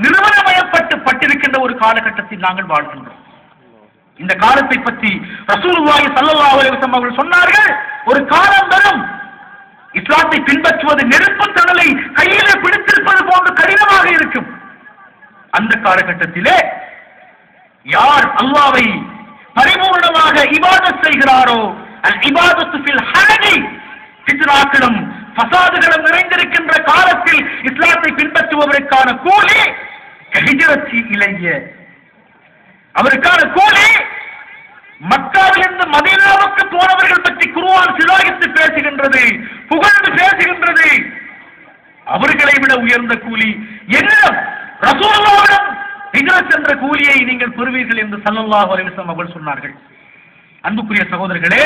நிறுவனமயப்பட்டிருக்கின்ற ஒரு காலகட்டத்தில் நாங்கள் வாழ்கின்றோம். இந்த காலத்தை பற்றி ரசூலுல்லாஹி ஸல்லல்லாஹு அலைஹி வஸல்லம் அவர்கள் சொன்னார்கள், ஒரு காலம் வரும், இஸ்லாத்தை பின்பற்றுவது நெருப்பு தணலை கையிலே பிடித்திருப்பது போன்று கடினமாக இருக்கும். அந்த காலகட்டத்திலே யார் அல்லாஹ்வை பரிபூர்ணமாக இபாதத் செய்கிறாரோ, அல் இபாதத்து ஃபில் ஹரஜி, ஃபித்னாக்களும் ஃபசாதுகளும் நிறைந்திருக்கின்ற காலத்தில் இஸ்லாத்தை பின்பற்றுபவருக்கான கூலி ஹிஜ்ரத்தி இலைய, அவருக்கான கூலி மக்காவிலிருந்து மதீனாவுக்கு போனவர்கள் பற்றி குர்ஆன் சிலாகித்து பேசுகின்றது, புகழ்ந்து பேசுகின்றது. அவர்களை விட உயர்ந்த கூலி என்ன? ரசூலுல்லாஹ்விடம் ஹிஜ்ரத் என்ற கூலியை நீங்கள் பெறுவீர்கள் என்று ஸல்லல்லாஹு அலைஹி வஸல்லம் அவர்கள் சொன்னார்கள். அன்புக்குரிய சகோதரர்களே,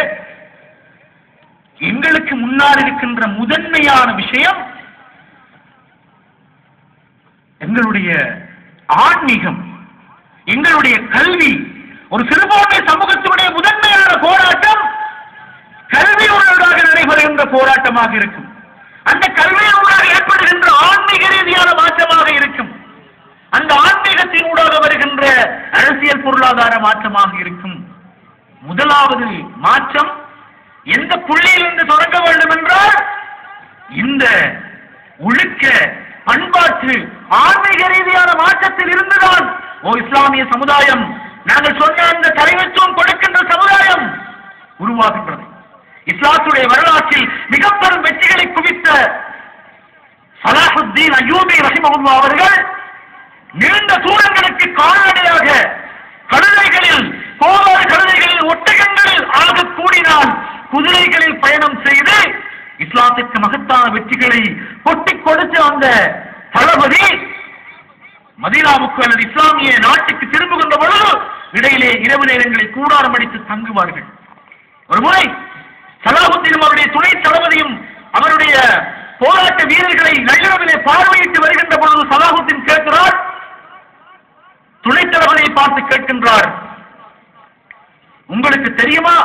எங்களுக்கு முன்னால் இருக்கின்ற முதன்மையான விஷயம் எங்களுடைய ஆன்மீகம், எங்களுடைய கல்வி. ஒரு சிறுபான்மை சமூகத்தினுடைய முதன்மையான போராட்டம் கல்வியூடாக நடைபெறுகின்ற போராட்டமாக இருக்கும். அந்த கல்வியூடாக ஏற்படுகின்ற ஆன்மீக ரீதியான மாற்றமாக இருக்கும். அந்த ஆன்மீகத்தின் ஊடாக வருகின்ற அரசியல் பொருளாதார மாற்றமாக இருக்கும். முதலாவது மாற்றம் எந்த புள்ளியிலிருந்து தொடங்க வேண்டும் என்றால், இந்த ஒழுக்க பண்பாட்டு ஆன்மீக ரீதியான மாற்றத்தில் இருந்துதான் ஓ இஸ்லாமிய சமுதாயம், நாங்கள் சொன்ன அந்த தலைமைத்துவம் கொடுக்கின்ற சமுதாயம் உருவாகின்றது. இஸ்லாத்துடைய வரலாற்றில் மிக பெரும் வெற்றிகளை குவித்த ஸலாஹுத்தீன் அய்யூபி ரஹிமஹுல்லாஹ் அவர்கள் நீண்ட தூரங்களுக்கு கால்நடையாக கழுதைகளில், கோவாறு கழுதைகளில், ஒட்டகங்களில் ஆக கூடினால் குதிரைகளில் பயணம் செய்து இஸ்லாத்திற்கு மகத்தான வெற்றிகளை கொட்டிக் கொடுத்து அந்த தளபதி மதீனாவுக்கு அல்லது இஸ்லாமிய நாட்டுக்கு திரும்புகின்ற பொழுது இடையிலே இரவு நேரங்களில் கூடாரம் அடித்து தங்குவார்கள். ஒரு முறை ஸலாஹுத்தீன் அவருடைய துணை தளபதியும் அவருடைய போராட்ட வீரர்களை நள்ளிரவிலே பார்வையிட்டு வருகின்ற பொழுது ஸலாஹுத்தீன் கேட்கிறார், துணை தளபதியை பார்த்து கேட்கின்றார், உங்களுக்கு தெரியுமா,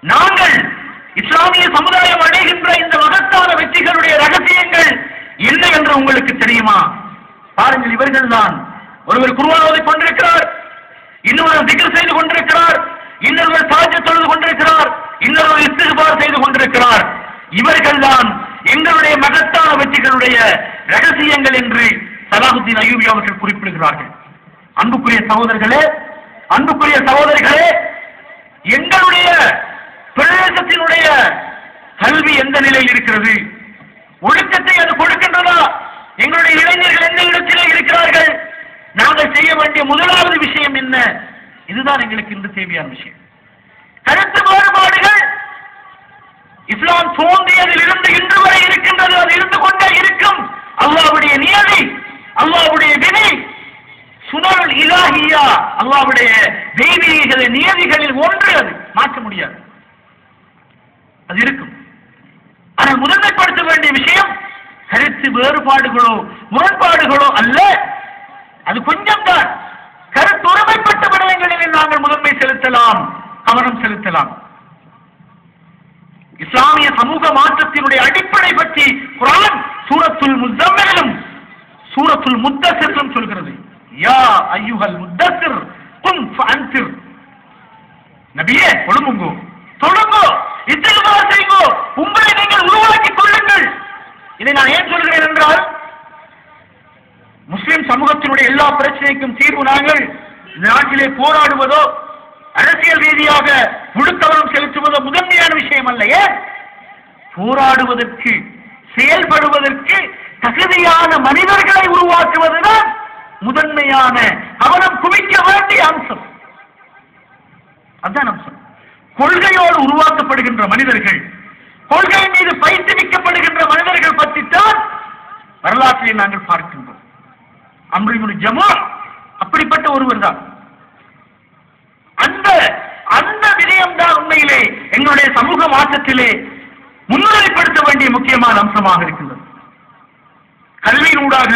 நாங்கள் இஸ்லாமிய சமுதாயம் அடைகின்ற இந்த மகத்தான வெற்றிகளுடைய ரகசியங்கள் என்ன என்று உங்களுக்கு தெரியுமா? பாருங்கள், இவர்கள் தான் ஒருவர் குர்ஆன் ஓதிக் கொண்டிருக்கிறார், இன்னொரு திக்ர் செய்து கொண்டிருக்கிறார், இன்னொருவர் தஹஜ்ஜுத் தொழுது கொண்டிருக்கிறார், இன்னொருவர் இஸ்திக்பார் செய்து கொண்டிருக்கிறார். இவர்கள்தான் எங்களுடைய மகத்தான வெற்றிகளுடைய ரகசியங்கள் என்று சலாஹுத்தீன் அய்யூபி அவர்கள் குறிப்பிடுகிறார்கள். அன்புக்குரிய சகோதரர்களே, எங்களுடைய பிரதேசத்தினுடைய கல்வி எந்த நிலையில் இருக்கிறது? ஒழுக்கத்தை அது கொடுக்கின்றதா? எங்களுடைய இளைஞர்கள் எந்த இடத்திலே இருக்கிறார்கள்? நாங்கள் செய்ய வேண்டிய முதலாவது விஷயம் என்ன? இதுதான் எங்களுக்கு இன்று தேவையான விஷயம். கருத்து வேறுபாடுகள் இஸ்லாம் தோன்றியதில் இருந்து இன்று வரை இருக்கின்றது, அது இருந்து கொண்டே இருக்கும். அல்லாஹ்வுடைய நியதி, அல்லாஹ்வுடைய விதி, சுனல் இலாஹியா, அல்லாஹ்வுடைய தெய்வீக நியதிகளில் ஒன்று, அது மாற்ற முடியாது, அது இருக்கும். ஆனால் முதன்மைப்படுத்த வேண்டிய விஷயம் கருத்து வேறுபாடுகளோ முரண்பாடுகளோ அல்ல, அது கொஞ்சம் தான். கருத்துரிமைப்பட்ட விடயங்களில் நாங்கள் முதன்மை செலுத்தலாம், கவனம் செலுத்தலாம். இஸ்லாமிய சமூக மாற்றத்தினுடைய அடிப்படை பற்றி குர்ஆன் சூரத்துல் முஸம்மிலும் சூரத்துல் முத்தஸிரும் சொல்கிறது. யா அய்யுஹல் முத்தஸிர் கும் ஃபஅன்திர். நபியே, ஒழுங்குங்கோ, தொழுங்கோ, இஸ்திக்பார் செய்யுங்கோ, உங்களை நீங்கள் உருவாக்கிக் கொள்ளுங்கள். இதை நான் ஏன் சொல்கிறேன் என்றால், முஸ்லிம் சமூகத்தினுடைய எல்லா பிரச்சனைக்கும் தீர்வு நாங்கள் இந்த நாட்டிலே போராடுவதோ அரசியல் ரீதியாக முழுக்கவனம் செலுத்துவதோ முதன்மையான விஷயம் அல்ல. ஏன்? போராடுவதற்கு, செயல்படுவதற்கு தகுதியான மனிதர்களை உருவாக்குவதுதான் முதன்மையான கவனம் குவிக்க வேண்டிய அம்சம். அதுதான் அம்சம். கொள்கையோடு உருவாக்கப்படுகின்ற மனிதர்கள், கொள்கை மீது பயிற்றுவிக்கப்படுகின்ற மனிதர்கள் பற்றித்தான் வரலாற்றை நாங்கள் பார்க்கின்றோம். அம்ர் இப்னு ஜமூ அப்படிப்பட்ட ஒருவர் தான். அந்த விடயம்தான் உண்மையிலே எங்களுடைய சமூக மாற்றத்திலே முன்னிலைப்படுத்த வேண்டிய முக்கியமான அம்சமாக இருக்கின்றது. கல்வியினூடாக,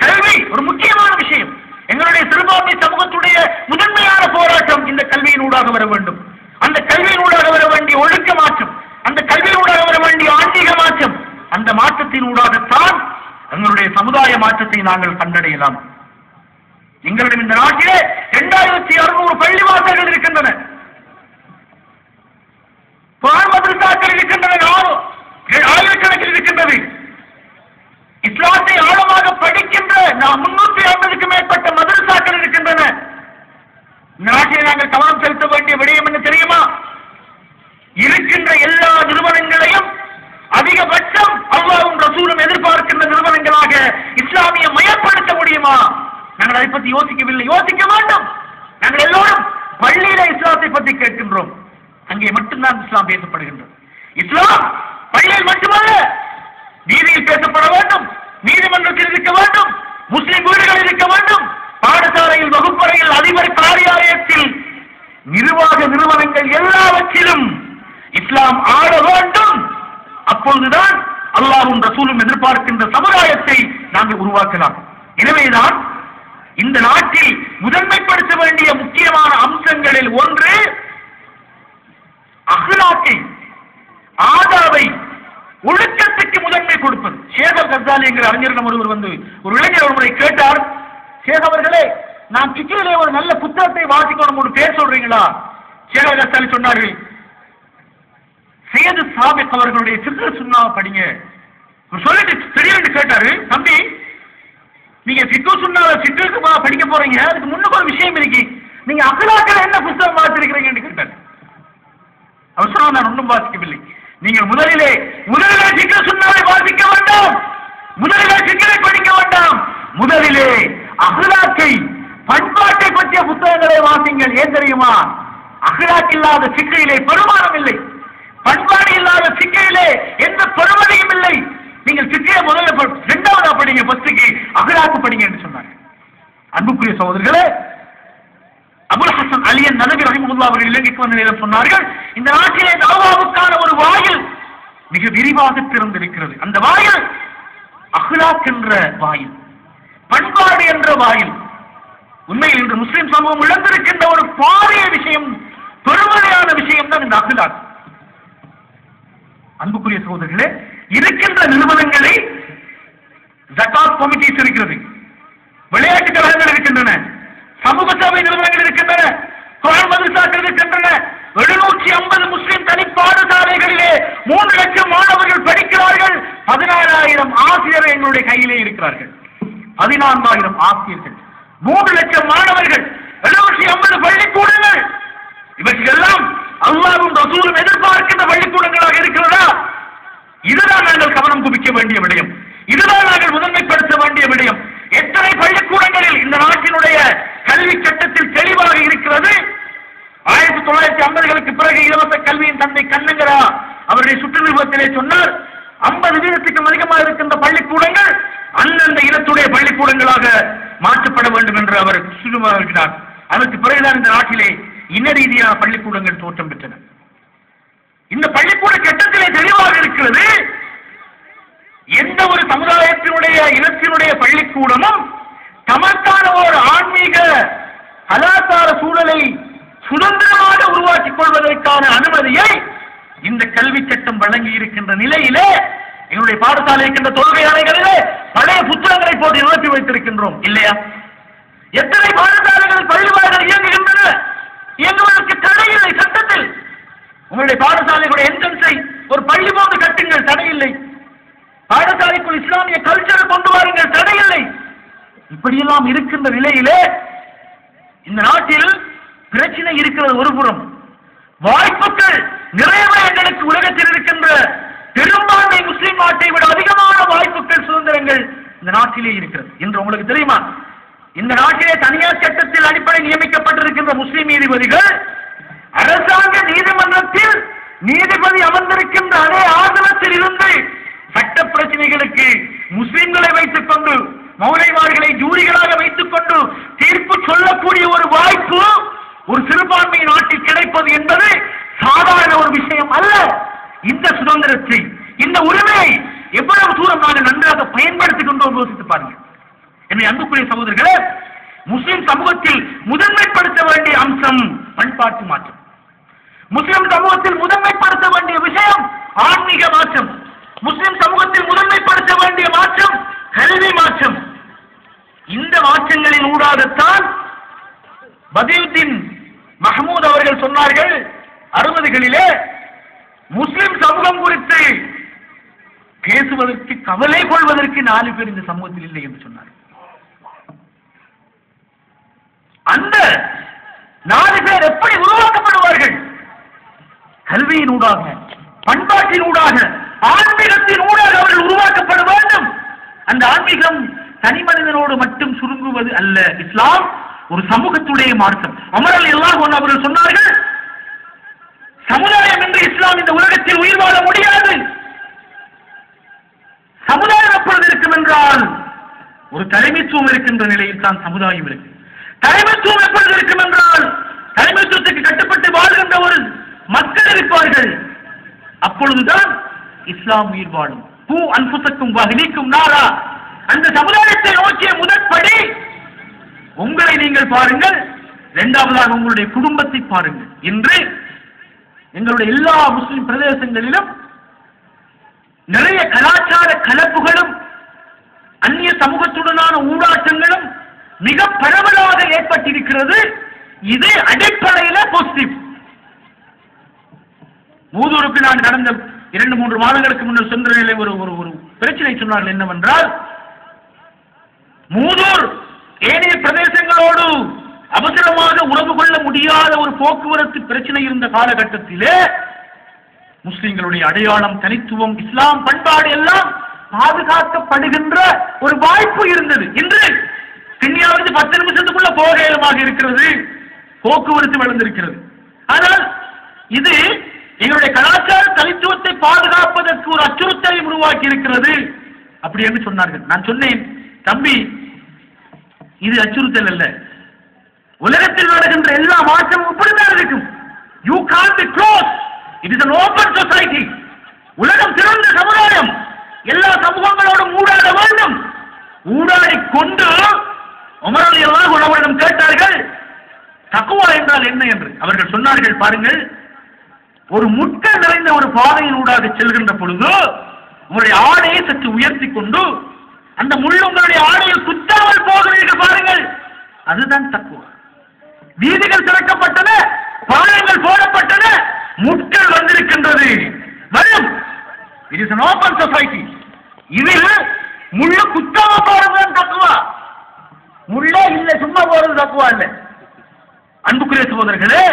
கல்வி ஒரு முக்கியமான விஷயம். எங்களுடைய சிறுபான்மை சமூகத்துடைய முதன்மையான போராட்டம் இந்த கல்வியினூடாக வர வேண்டும். அந்த கல்வியினூடாக வர வேண்டிய ஒழுக்க மாற்றம், அந்த கல்வியினூடாக வர வேண்டிய ஆன்மீக மாற்றம், அந்த மாற்றத்தினூடாகத்தான் எங்களுடைய சமுதாய மாற்றத்தை நாங்கள் கண்டடையலாம். எங்களிடம் இந்த நாட்டிலே 2600 பள்ளிவாசல்கள் இருக்கின்றன, குர்ஆன் மதரசாக்கள் இருக்கின்றன, ஆயிரக்கணக்கில் இருக்கின்றது. இஸ்லாத்தை ஆழமாக படிக்கின்ற 350க்கும் மேற்பட்ட மதரசாக்கள் இருக்கின்றன. நாட்டிலே நாங்கள் கவனம் செலுத்த வேண்டிய விடயம் என்ன தெரியுமா? இருக்கின்ற எல்லா நிறுவனங்களையும் அதிகபட்சம் அல்லாஹ்வும் ரசூலும் எதிர்பார்க்கின்ற நிறுவனங்களாக இஸ்லாமிய மயப்படுத்த முடியுமா? நாங்கள் அதை பற்றி யோசிக்கவில்லை, யோசிக்க வேண்டும். நாங்கள் எல்லோரும் பள்ளியில இஸ்லாத்தை பற்றி கேட்கின்றோம், அங்கே மட்டும்தான் இஸ்லாம் பேசப்படுகின்றது. இஸ்லாம் பள்ளியில் மட்டுமல்ல, வீதியில் பேசப்பட வேண்டும், நீதிமன்றத்தில் இருக்க வேண்டும், முஸ்லிம் வீடுகளில் இருக்க வேண்டும், பாடசாலையில், வகுப்பறையில், அதிபர் காரியாலயத்தில், நிர்வாக நிறுவனங்கள் எல்லாவற்றிலும் இஸ்லாம் ஆட வேண்டும். அப்பொழுதுதான் அல்லாஹ்வும் ரசூலும் எதிர்பார்க்கின்ற சமுதாயத்தை நாங்கள் உருவாக்கலாம். எனவேதான் இந்த நாட்டில் முதன்மைப்படுத்த வேண்டிய முக்கியமான அம்சங்களில் ஒன்று அஹ்லாக்கை, ஆதாவை, ஒழுக்கத்துக்கு முதன்மை கொடுப்பது. ஷேக் அல் கஸ்ஸாலி என்கிற அறிஞர் ஒருவர் வந்து ஒரு இளைஞர் ஒருவரை கேட்டார், ஷேக் அவர்களே, நான் ஃபிக்ஹிலே ஒரு நல்ல புத்தகத்தை வாசிக்கணும், ஒரு பேர் சொல்றீங்களா? ஷேக் அல் கஸ்ஸாலி சொன்னார்கள், சையது சாபிக் அவர்களுடைய ஃபிக்ஹ் சுன்னாவை படிங்க. சொல்லிட்டு திடீர்னு கேட்டாரு, தம்பி நீங்க ஃபிக்ஹ் சுன்னாவை ஃபிக்ஹுக்கு படிக்க போறீங்க, அதுக்கு முன்னுக்கு ஒரு விஷயம் இருக்கு, நீங்க அக்லாக்ல என்ன புத்தகம் வாசிக்கிறீங்கன்னு கேட்டார். அவர் சொன்னா, நான் ஒன்றும் வாசிக்கவில்லை. நீங்கள் முதலிலே ஃபிக்ஹ் சுன்னாவை வாசிக்க வேண்டாம், முதலிலே ஃபிக்ஹை படிக்க வேண்டாம், முதலிலே அக்லாக்கை, பண்பாட்டை பற்றிய புத்தகங்களை வாசிங்கள். ஏன் தெரியுமா? அக்லாக் இல்லாத ஃபிக்ஹிலே பெருமானம் இல்லை, பண்பாடு இல்லாத ஃபிக்ஹிலே எந்த பெருமதியும் இல்லை. நீங்கள் ஃபிக்ஹை முதல்ல இரண்டாவதா படிங்க, ஃபர்ஸ்ட்க்கு அக்லாக் படிங்க என்று சொன்னார். அன்புக்குரிய சகோதரர்களே, அபுல் ஹசன் அலி நதவி ரஹிமஹுல்லாஹ் அவர்கள் இலங்கைக்கு வந்த நேரம் சொன்னார்கள், இந்த நாட்டிலே தாவாவுக்கான ஒரு வாயில் மிக விரிவாக திறந்திருக்கிறது. அந்த வாயில் அக்லாக் என்ற வாயில், பண்பாடு என்ற வாயில். உண்மையில் இன்று முஸ்லிம் சமூகம் இழந்திருக்கின்ற ஒரு பாரிய விஷயம், பெருமதியான விஷயம் தான் இந்த அக்லாக். அன்புக்குரிய சகோதரர்களே, இருக்கின்ற நிறுவனங்களை ஜகாத் கமிட்டிஸ் இருக்கிறது, விளையாட்டு கழகங்கள் இருக்கின்றன, சமூக சேவை நிறுவனங்கள் இருக்கின்றன, குர்ஆன் மதரசாக்கள் இருக்கின்றன. 750 முஸ்லிம் தனி பாடசாலைகளிலே 3 லட்சம் மாணவர்கள் ஆசிரியர் எங்களுடைய கையிலே இருக்கிறார்கள். 14,000 ஆசிரியர்கள், 3 லட்சம் மாணவர்கள், 750 பள்ளிக்கூடங்கள். இவற்றையெல்லாம் அல்லாஹ்வும் ரசூலும் எதிர்பார்க்கின்ற பள்ளிக்கூடங்களாக இருக்கிறதா? இதுதான் நாங்கள் கவனம் குவிக்க வேண்டிய விடயம். இதுதான் நாங்கள் முதன்மைப்படுத்த வேண்டிய விடயம். எத்தனை பள்ளிக்கூடங்களில் இந்த நாட்டினுடைய கல்வி சட்டத்தில் தெளிவாக இருக்கிறது. 1950களுக்கு பிறகு இலவச கல்வியின் தந்தை கண்ணங்கரா அவருடைய சுற்றுநிருபத்திலே சொன்னார், 50 வீதத்துக்கும் அதிகமாக இருக்கின்ற பள்ளிக்கூடங்கள் அந்தந்த இனத்துடைய பள்ளிக்கூடங்களாக மாற்றப்பட வேண்டும் என்று அவர் சுருமாகிறார். அதற்கு பிறகுதான் இந்த நாட்டிலே இன ரீதியான பள்ளிக்கூடங்கள் தோற்றம் பெற்றன. இந்த பள்ளிக்கூட சட்டத்திலே தெளிவாக இருக்கிறது, எந்த ஒரு சமுதாயத்தினுடைய இனத்தினுடைய பள்ளிக்கூடமும் தமக்கான ஒரு ஆன்மீக கலாச்சார சூழலை சுதந்திரமாக உருவாக்கிக் கொள்வதற்கான அனுமதியை இந்த கல்வி சட்டம் வழங்கி இருக்கின்ற நிலையிலே எங்களுடைய பாடசாலை இருக்கின்ற தொழுகை அறைகளிலே பழைய புத்தகங்களை போட்டு நிறுத்தி வைத்திருக்கின்றோம் இல்லையா? எத்தனை பாடசாலைகள் பள்ளிவாசல் இயங்குகின்றன? இயங்குவதற்கு தடையில்லை சட்டத்தில். உங்களுடைய பாடசாலைகளுடைய என்ட்ரன்ஸை ஒரு பள்ளி போன்று கட்டுங்கள், தடையில்லை. பாடசாலைக்குள் இஸ்லாமிய கல்ச்சரை கொண்டு வாருங்கள், தடையில்லை. இப்படியெல்லாம் இருக்கின்ற நிலையிலே இந்த நாட்டில் பிரச்சனை இருக்கிறது. ஒரு புறம் வாய்ப்புகள் நிறையவே எங்களுக்கு உலகத்தில் இருக்கின்ற பெரும்பான்மை முஸ்லிம் நாட்டை விட அதிகமான வாய்ப்புகள், சுதந்திரங்கள் இந்த நாட்டிலே இருக்கிறது என்று உங்களுக்கு தெரியுமா? இந்த நாட்டிலே தனியார் சட்டத்தில் அடிப்படை நியமிக்கப்பட்டிருக்கின்ற முஸ்லிம் நீதிபதிகள் அரசாங்க நீதிமன்றத்தில் நீதிபதி அமர்ந்திருக்கின்ற அதே ஆசனத்தில் இருந்து சட்ட பிரச்சனைகளுக்கு முஸ்லிம்களை வைத்துக் கொண்டு, மௌலைமார்களை ஜூரிகளாக வைத்துக் கொண்டு தீர்ப்பு சொல்லக்கூடிய ஒரு வாய்ப்பு ஒரு சிறுபான்மை நாட்டில் கிடைப்பது என்பது சாதாரண ஒரு விஷயம் அல்ல. இந்த சுதந்திரத்தை, இந்த உரிமையை எவ்வளவு தூரம் நாங்கள் நன்றாக பயன்படுத்திக் கொண்டோம் யோசித்து பாருங்கள். என்னை அன்புக்குரிய சகோதரர்களே, முஸ்லிம் சமூகத்தில் முதன்மைப்படுத்த வேண்டிய அம்சம் பண்பாட்டு மாற்றம். முஸ்லிம் சமூகத்தில் முதன்மைப்படுத்த வேண்டிய விஷயம் ஆன்மீக மாற்றம். முஸ்லிம் சமூகத்தில் முதன்மைப்படுத்த வேண்டிய மாற்றம் கல்வி மாற்றம். இந்த மாற்றங்களின் ஊடாகத்தான் பதியுத்தீன் மஹமூத் அவர்கள் சொன்னார்கள் 60களிலே, முஸ்லிம் சமூகம் குறித்து பேசுவதற்கு, கவலை கொள்வதற்கு 4 பேர் இந்த சமூகத்தில் இல்லை என்று சொன்னார். அந்த 4 பேர் எப்படி உருவாக்கப்படுவார்கள்? கல்வியின் ஊடாக, பண்பாட்டின் ஊடாக, ஆன்மீகத்தின் ஊடாக அவர்கள் உருவாக்கப்பட வேண்டும். அந்த ஆன்மீகம் தனி மனிதனோடு மட்டும் சுருங்குவது அல்ல. இஸ்லாம் ஒரு சமூகத்துடைய மார்க்கம். உமர் ரலியல்லாஹு அன்ஹு அவர்கள் சொன்னார்கள், சமுதாயம் என்று இஸ்லாம் இந்த உலகத்தில் உயிர் வாழ முடியாது. சமுதாயம் எப்பொழுது இருக்கும் என்றால் ஒரு தலைமைத்துவம் இருக்கின்ற நிலையில் தான் சமுதாயம் இருக்கு. தலைமைத்துவம் எப்பொழுது இருக்கும் என்றால் தலைமைத்துவத்துக்கு கட்டுப்பட்டு வாழ்கின்ற ஒரு மக்கள் இருப்பார்கள். அப்பொழுதுதான் இஸ்லாம் உயிர் வாழும். பூ அன்புசக்கும் வகிலிக்கும் நாரா. அந்த சமுதாயத்தை நோக்கிய முதற்படி உங்களை நீங்கள் பாருங்கள், இரண்டாவதாக உங்களுடைய குடும்பத்தை பாருங்கள். இன்று எங்களுடைய எல்லா முஸ்லிம் பிரதேசங்களிலும் நிறைய கலாச்சார கலப்புகளும் அந்நிய சமூகத்துடனான ஊடாட்டங்களும் மிக பரவலாக ஏற்பட்டிருக்கிறது. இது அடிப்படையில பாசிட்டிவ். மூதூருக்கு நான் கடந்த 2-3 மாதங்களுக்கு முன்னர் சென்ற நிலை ஒரு பிரச்சனை சொன்னார்கள். என்னவென்றால், மூதூர் ஏனைய பிரதேசங்களோடு அவசரமாக உறவு கொள்ள முடியாத ஒரு போக்குவரத்து பிரச்சனை இருந்த காலகட்டத்திலே முஸ்லிம்களுடைய அடையாளம், தனித்துவம், இஸ்லாம் பண்பாடு எல்லாம் பாதுகாக்கப்படுகின்ற ஒரு வாய்ப்பு இருந்தது. இன்று கன்னியாவிலிருந்து 10 நிமிஷத்துக்குள்ள போகமாக இருக்கிறது, போக்குவரத்து வளர்ந்திருக்கிறது. ஆனால் இது எங்களுடைய கலாச்சார தனித்துவத்தை பாதுகாப்பதற்கு ஒரு அச்சுறுத்தலை உருவாக்கி இருக்கிறது அப்படி என்று சொன்னார்கள். நான் சொன்னேன், தம்பி, இது அச்சுறுத்தல் அல்ல. உலகத்தில் நடக்கின்ற எல்லா மாற்றமும் இப்படிதான் இருக்கும். You can't be close. It is an open society. உலகம் திறந்த சமுதாயம். எல்லா சமூகங்களோடும் ஊடாட வேண்டும். ஊடாடி கொண்டு உமர் ரலியல்லாஹு அன்ஹு அவர்களிடம் கேட்டார்கள், தக்வா என்றால் என்ன என்று. அவர்கள் சொன்னார்கள், பாருங்கள், ஒரு முட்கள் நிறைந்த ஒரு பாதையின் ஊடாக செல்கின்ற பொழுது உங்களுடைய ஆடையை சற்று உயர்த்தி கொண்டு அந்த முள் உங்களுடைய ஆடையில் குத்தாமல் போகிறீர்கள் பாருங்கள், அதுதான் தக்வா. வீதிகள் திறக்கப்பட்டன, பாலங்கள் போடப்பட்டன, முட்கள் வந்திருக்கின்றது. வரும். It is an open society. இதில் முள்ளு குத்தாம போறதுதான் தக்குவா. முள்ளே இல்ல, சும்மா போறது தக்குவா இல்ல. அன்புக்குரிய சகோதரர்களே,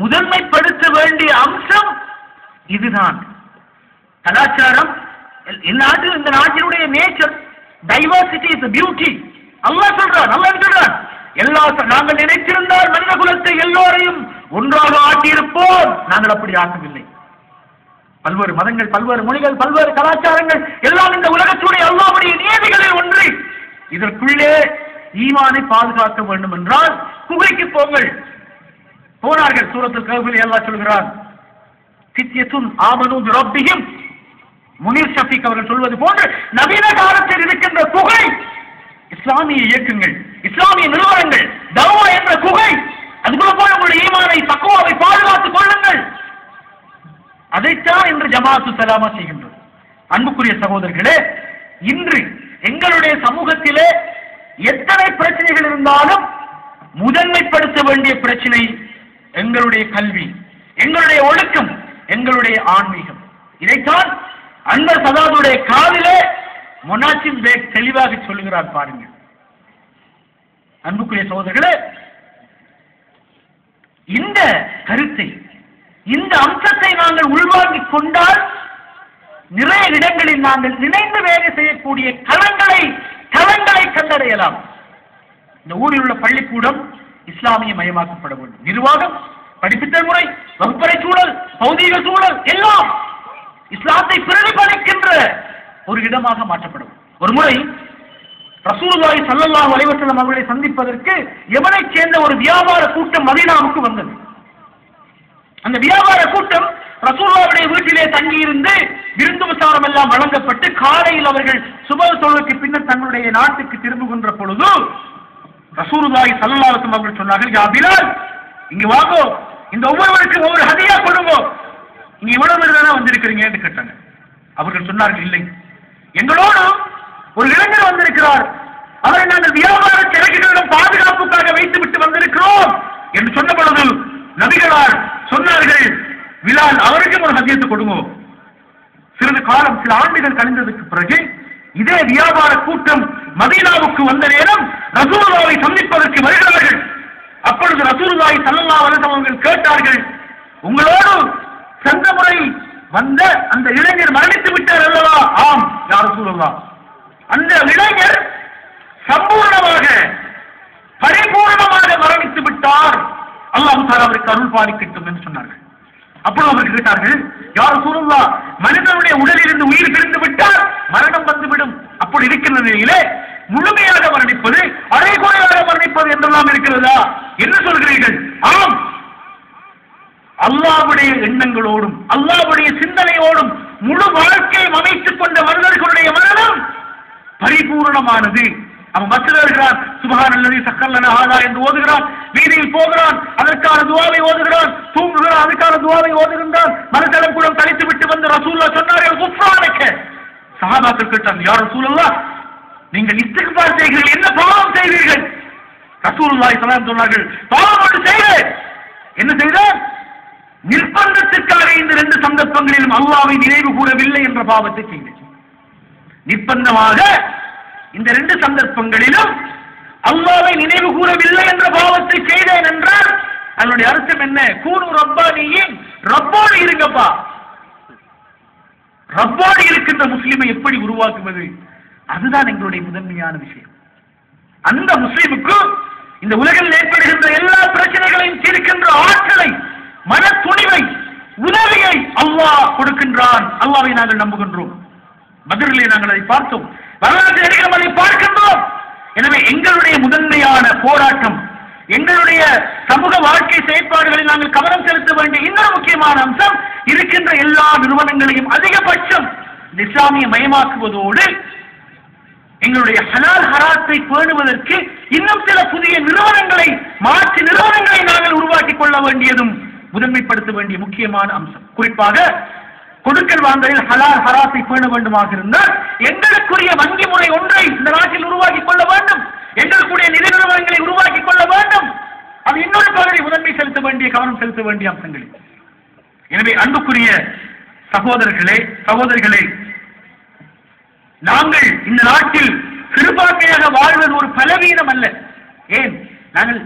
முதன்மைப்படுத்த வேண்டிய அம்சம் இதுதான். கலாச்சாரம் இந்த நாட்டினுடைய நேச்சர், டைவர்சிட்டி இஸ் பியூட்டி. அல்லாஹ் சொல்றான், நாங்கள் நினைத்திருந்தால் மனித குலத்தை எல்லோரையும் ஒன்றாக ஆக்கியிருப்போம். நாங்கள் அப்படி ஆக்கவில்லை. பல்வேறு மதங்கள், பல்வேறு மொழிகள், பல்வேறு கலாச்சாரங்கள் எல்லாம் இந்த உலகத்துடைய அல்லாஹ்வுடைய நியதிகளில் ஒன்று. இதற்குள்ளே ஈமானை பாதுகாக்க வேண்டும் என்றால் குகைக்கு போங்கள். போனார்கள். சூரத்துல் கஹ்ஃபில் அல்லாஹ் சொல்கிறான், சித்யத்துன் ஆமனு பிரப்பிஹிம். முனீர் ஷஃபீக் அவர்கள் சொல்வது போன்று நவீன காலத்தில் இருக்கின்ற குகை இஸ்லாமிய இயக்கங்கள், இஸ்லாமிய நிறுவனங்கள், தவா என்ற குகை. அதுபோல போல உங்களுடைய ஈமானை, தக்வாவை பாதுகாத்துக் கொள்ளுங்கள். அதைத்தான் இன்று ஜமாஅத்து சலாமா செய்கின்றது. அன்புக்குரிய சகோதரர்களே, இன்று எங்களுடைய சமூகத்திலே எத்தனை பிரச்சனைகள் இருந்தாலும் முதன்மைப்படுத்த வேண்டிய பிரச்சனை எங்களுடைய கல்வி, எங்களுடைய ஒழுக்கம், எங்களுடைய ஆன்மீகம். இதைத்தான் அன்வர் சதாதுடைய காலிலே மொனாச்சின் பேக் தெளிவாக சொல்லுகிறார். பாருங்கள் அன்புக்குரிய சகோதரர்களே, இந்த கருத்தை, இந்த அம்சத்தை நாங்கள் உள்வாங்கிக் கொண்டால் நிறைய இடங்களில் நாங்கள் நினைந்து வேலை செய்யக்கூடிய களங்களை கண்டடையலாம். இந்த ஊரில் உள்ள பள்ளிக்கூடம் இஸ்லாமிய மயமாக்கப்பட வேண்டும். நிர்வாகம், படிப்பித்தல் முறை, வகுப்பறை சூழல், பௌதீக சூழல் எல்லாம் இஸ்லாத்தை பிரதிபலிக்கின்ற ஒரு இடமாக மாற்றப்படும். ஒரு முறை ரசூலுல்லாஹி ஸல்லல்லாஹு அலைஹி வஸல்லம் அவர்களை சந்திப்பதற்கு யமனைச் சேர்ந்த ஒரு வியாபார கூட்டம் மதீனாவுக்கு வந்தது. அந்த வியாபார கூட்டம் ரசூலுல்லாஹ்வுடைய வீட்டிலே தங்கியிருந்து விருந்து விசாரம் எல்லாம் வழங்கப்பட்டு காலையில் அவர்கள் சுபஹ் தொழுகைக்கு பின்னர் தங்களுடைய நாட்டுக்கு திரும்புகின்ற பொழுது ரசூலுல்லாஹி ஸல்லல்லாஹு அலைஹி வஸல்லம் அவர்கள் சொன்னார்கள், யா பிலால், இங்க வாங்கோ, இந்த ஒவ்வொருவருக்கும் ஒவ்வொரு ஹதியா கொடுங்கோ, இங்க இவ்வளவு பேர் தானே வந்திருக்கிறீங்க என்று கேட்டாங்க. அவர்கள் சொன்னார்கள், இல்லை, எங்களோடு ஒரு இளைஞர் வந்திருக்கிறார், அவரை நாங்கள் வியாபார கிழக்குகளிடம் பாதுகாப்புக்காக வைத்துவிட்டு வந்திருக்கிறோம் என்று சொன்ன பொழுது நபிகளார் சொன்னார்கள், பிலால், அவருக்கும் ஒரு ஹதியத்தை கொடுங்க. சிறிது காலம், சில ஆண்டுகள் கழிந்ததற்கு பிறகு இதே வியாபார கூட்டம் மதீனாவுக்கு வந்த நேரம் ரசூலுல்லாஹை சந்திப்பதற்கு வருகிறார்கள். அப்பொழுது ரசூலுல்லாஹி ஸல்லல்லாஹு அலைஹி வஸல்லம் அவர்கள் கேட்டார்கள், உங்களோடு சென்ற முறை வந்த அந்த இளைஞர் மரணித்து விட்டார் அல்லவா? ஆம் யா ரசூலுல்லாஹ். அந்த இளைஞர் சம்பூர்ணமாக, பரிபூர்ணமாக மரணித்து விட்டார், அல்லாஹ் தஆலா அவருக்கு அருள் பாலிக்கட்டும் என்று சொன்னார்கள். அப்பொழுது அவர்கள் கேட்டார்கள், யா ரசூலுல்லாஹ், மனிதனுடைய உடலில் இருந்து உயிர் பிரிந்து விட்டால் மரணம் வந்துவிடும். அப்படி இருக்கின்ற நிலையிலே முழுமையாக மரணிப்பது, அரைகுறையாக மரணிப்பது என்றெல்லாம் இருக்கிறதா? என்ன சொல்கிறீர்கள்? ஆம், அல்லாஹ்வுடைய எண்ணங்களோடும் அல்லாஹ்வுடைய சிந்தனையோடும் முழு வாழ்க்கையை அமைத்துக் கொண்ட மனிதர்களுடைய மரணம் பரிபூர்ணமானது. அவன் மஸ்ஜித் வருகிறான், சுப்ஹானல்லதி சக்கர்லனா ஹாதா என்று ஓதுகிறான், வீதியில் போகிறான், அதற்கான துஆவை ஓதுகிறான், தூங்குகிறான், அதற்கான துஆவை ஓதுகின்றான். மறுதளம் கூட கழித்து விட்டு வந்து ரசூலுல்லாஹ் சொன்னார்கள், குஃப்ரானக. சஹாபாக்கள் கேட்டாங்க, யா ரசூலுல்லாஹ், நீங்கள் இஸ்திக்பார் செய்கிறீர்கள், என்ன பாவம் செய்தீர்கள்? ரசூலுல்லாஹி ஸல்லல்லாஹு அலைஹி வஸல்லம் சொன்னார்கள், பாவம் ஒன்று செய்தேன். என்ன செய்தார்? நிர்பந்தத்திற்காக இந்த ரெண்டு சந்தர்ப்பங்களிலும் அல்லாஹ்வை நினைவு கூறவில்லை என்ற பாவத்தை செய்தேன். நிர்பந்தமாக இந்த ரெண்டு சந்தர்ப்பங்களிலும் அல்லாஹ்வை நினைவு கூறவில்லை என்ற பாவத்தை செய்தேன் என்றால் அதனுடைய அர்த்தம் என்ன? கூனு ரப்பானியின், ரப்போடு இருங்கப்பா. ரப்போடு இருக்கின்ற முஸ்லிமை எப்படி உருவாக்குவது? அதுதான் எங்களுடைய முதன்மையான விஷயம். அந்த முஸ்லிமுக்கு இந்த உலகில் ஏற்படுகின்ற எல்லா பிரச்சனைகளையும் தீர்க்கின்ற ஆற்றலை, மன துணிவை, உதவியை அல்லாஹ் கொடுக்கின்றான். அல்லாஹ்வை நாங்கள் நம்புகின்றோம். பத்ரிலே நாங்கள் அதை பார்த்தோம், வரலாற்று அதை பார்க்கின்றோம். எனவே எங்களுடைய முதன்மையான போராட்டம், எங்களுடைய சமூக வாழ்க்கை செயற்பாடுகளில் நாங்கள் கவனம் செலுத்த வேண்டிய இன்னொரு முக்கியமான அம்சம், இருக்கின்ற எல்லா நிறுவனங்களையும் அதிகபட்சம் இஸ்லாமிய மயமாக்குவதோடு எங்களுடைய ஹலால் ஹராத்தை பேணுவதற்கு இன்னும் சில புதிய நிறுவனங்களை, மாற்று நிறுவனங்களை நாங்கள் உருவாக்கிக் கொள்ள வேண்டியதும் முதன்மைப்படுத்த வேண்டிய முக்கியமான அம்சம். குறிப்பாக கொடுக்கல் வாங்கலில் ஹலால் ஹராத்தை பேண வேண்டுமாக இருந்தால் எங்களுக்குரிய வங்கி முறை ஒன்றை இந்த நாட்டில் உருவாக்கிக் கொள்ள வேண்டும். எங்களுக்குரிய நிதி நிறுவனங்களை உருவாக்கிக் கொள்ள வேண்டும். அது இன்னொரு பகுதி முதன்மை செலுத்த வேண்டிய, கவனம் செலுத்த வேண்டிய அம்சங்கள். எனவே அன்புக்குரிய சகோதரர்களே, நாங்கள் இந்த நாட்டில் சிறுபான்மையாக வாழ்வது ஒரு பலவீனம் அல்ல. ஏன்? நாங்கள்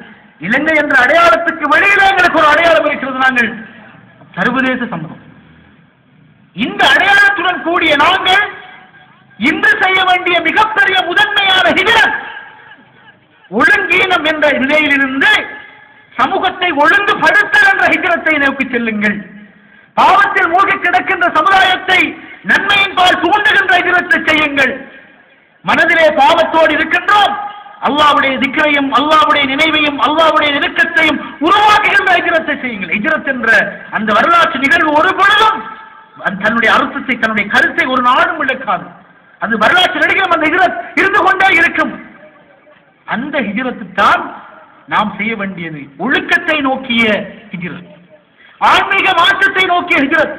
இலங்கை என்ற அடையாளத்துக்கு வெளியில் எங்களுக்கு ஒரு அடையாளம் இருக்கிறது. நாங்கள் சர்வதேச சமூகம். இந்த அடையாளத்துடன் கூடிய நாங்கள் இன்று செய்ய வேண்டிய மிகப்பெரிய முதன்மையான ஹிஜ்ரத், ஒழுங்கீனம் என்ற நிலையிலிருந்து சமூகத்தை ஒழுங்குபடுத்தல் என்ற ஹிஜ்ரத்தை நோக்கி செல்லுங்கள். பாவத்தில் மூழ்கி கிடக்கின்ற சமுதாயத்தை நன்மையின் பால் தூண்டுகின்ற ஹிஜ்ரத்தை செய்யுங்கள். மனதிலே பாவத்தோடு இருக்கின்றோம், அல்லாஹ்வுடைய திக்ரையும் அல்லாஹ்வுடைய நினைவையும் அல்லாஹ்வுடைய நெருக்கத்தையும் உருவாக்குகின்ற ஹிஜ்ரத்தை செய்யுங்கள். ஹிஜ்ரத் என்ற அந்த வரலாற்று நிகழ்வு ஒரு பொழுதும் தன்னுடைய அர்த்தத்தை தன்னுடைய கருத்தை ஒரு நாடும் இழக்காது. அந்த வரலாற்று நடிகம் அந்த ஹிஜ்ரத் இருந்து கொண்டே இருக்கும். அந்த ஹிஜ்ரத்து தான் நாம் செய்ய வேண்டியது. ஒழுக்கத்தை நோக்கிய ஹிஜ்ரத், ஆன்மீக மாற்றத்தை நோக்கிய ஹிஜ்ரத்,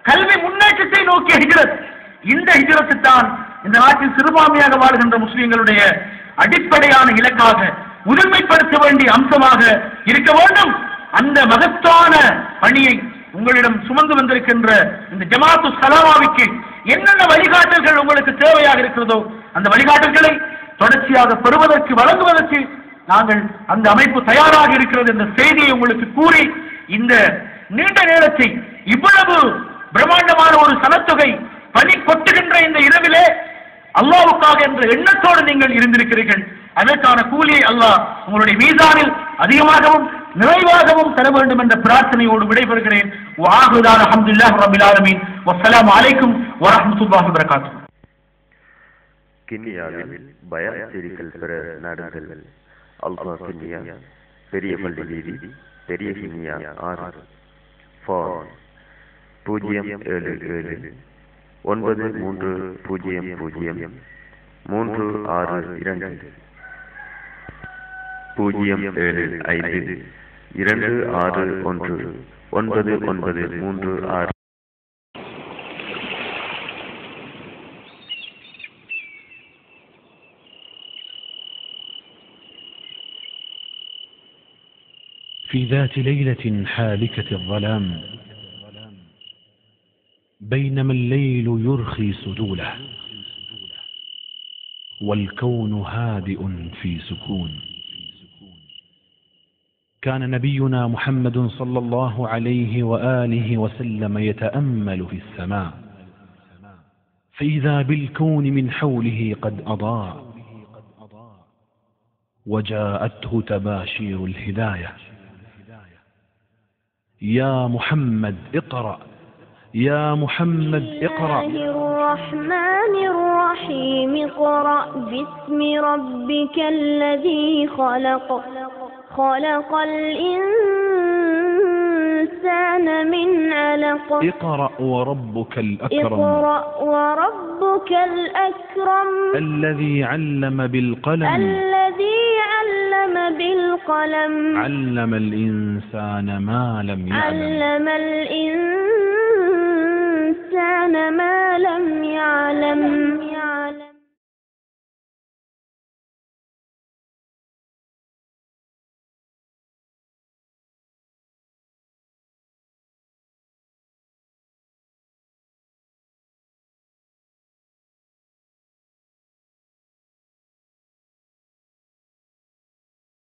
கல்வி முன்னேற்றத்தை நோக்கிய ஹிஜ்ரத். இந்த ஹிஜ்ரத்து தான் இந்த நாட்டில் சிறுபான்மையாக வாழ்கின்ற முஸ்லிம்களுடைய அடிப்படையான இலக்காக முதன்மைப்படுத்த வேண்டிய அம்சமாக இருக்க வேண்டும். அந்த மகத்தான பணியை உங்களிடம் சுமந்து வந்திருக்கின்ற இந்த ஜமாத்து சலாமாவுக்கு என்னென்ன வழிகாட்டல்கள் உங்களுக்கு தேவையாக இருக்கிறதோ அந்த வழிகாட்டல்களை தொடர்ச்சியாக பெறுவதற்கு வழங்குவதற்கு நாங்கள் அந்த அமைப்பு தயாராக இருக்கிறது என்ற செய்தியை உங்களுக்கு கூறி, இந்த நீண்ட நேரத்தை இவ்வளவு பிரம்மாண்டமான ஒரு சனத்தொகை பணி கொட்டுகின்ற இந்த இரவிலே அல்லாஹ்வுக்காக என்ற எண்ணத்தோடு நீங்கள் இருந்திருக்கிறீர்கள். அதற்கான கூலியை அல்லாஹ் உங்களுடைய மீதானில் அதிகமாகவும் நிறைவாகவும் தர வேண்டும் என்ற பிரார்த்தனையோடு விடைபெறுகிறேன். வஆஹிரு அல்ஹம்துலில்லாஹி ரப்பில் ஆலமீன். வஸ்ஸலாமு அலைக்கும் வரஹ்மத்துல்லாஹி வபரகாத்துஹு. கிண்ணியாவில் பயான் செய்திகள் பெற நாடுங்கள். அல்வா கிண்ணியா, பெரிய பள்ளி வீதி, பெரிய கிண்ணியா 6. ஃபோன் 077 9300 362 075 261 9936. في ذات ليلة حالكة الظلام بينما الليل يرخي سدوله والكون هادئ في سكون كان نبينا محمد صلى الله عليه وآله وسلم يتأمل في السماء فإذا بالكون من حوله قد أضاء وجاءته تباشير الهداية يا محمد اقرأ يا محمد اقرأ. بسم الله الرحمن الرحيم. اقرأ باسم ربك الذي خلق خلق الإنسان من علق. اقرأ وربك الأكرم. اقرأ وربك الأكرم. الذي علم بالقلم. الذي علم بالقلم. علم الإنسان ما لم يعلم. علم الإنسان ما لم يعلم.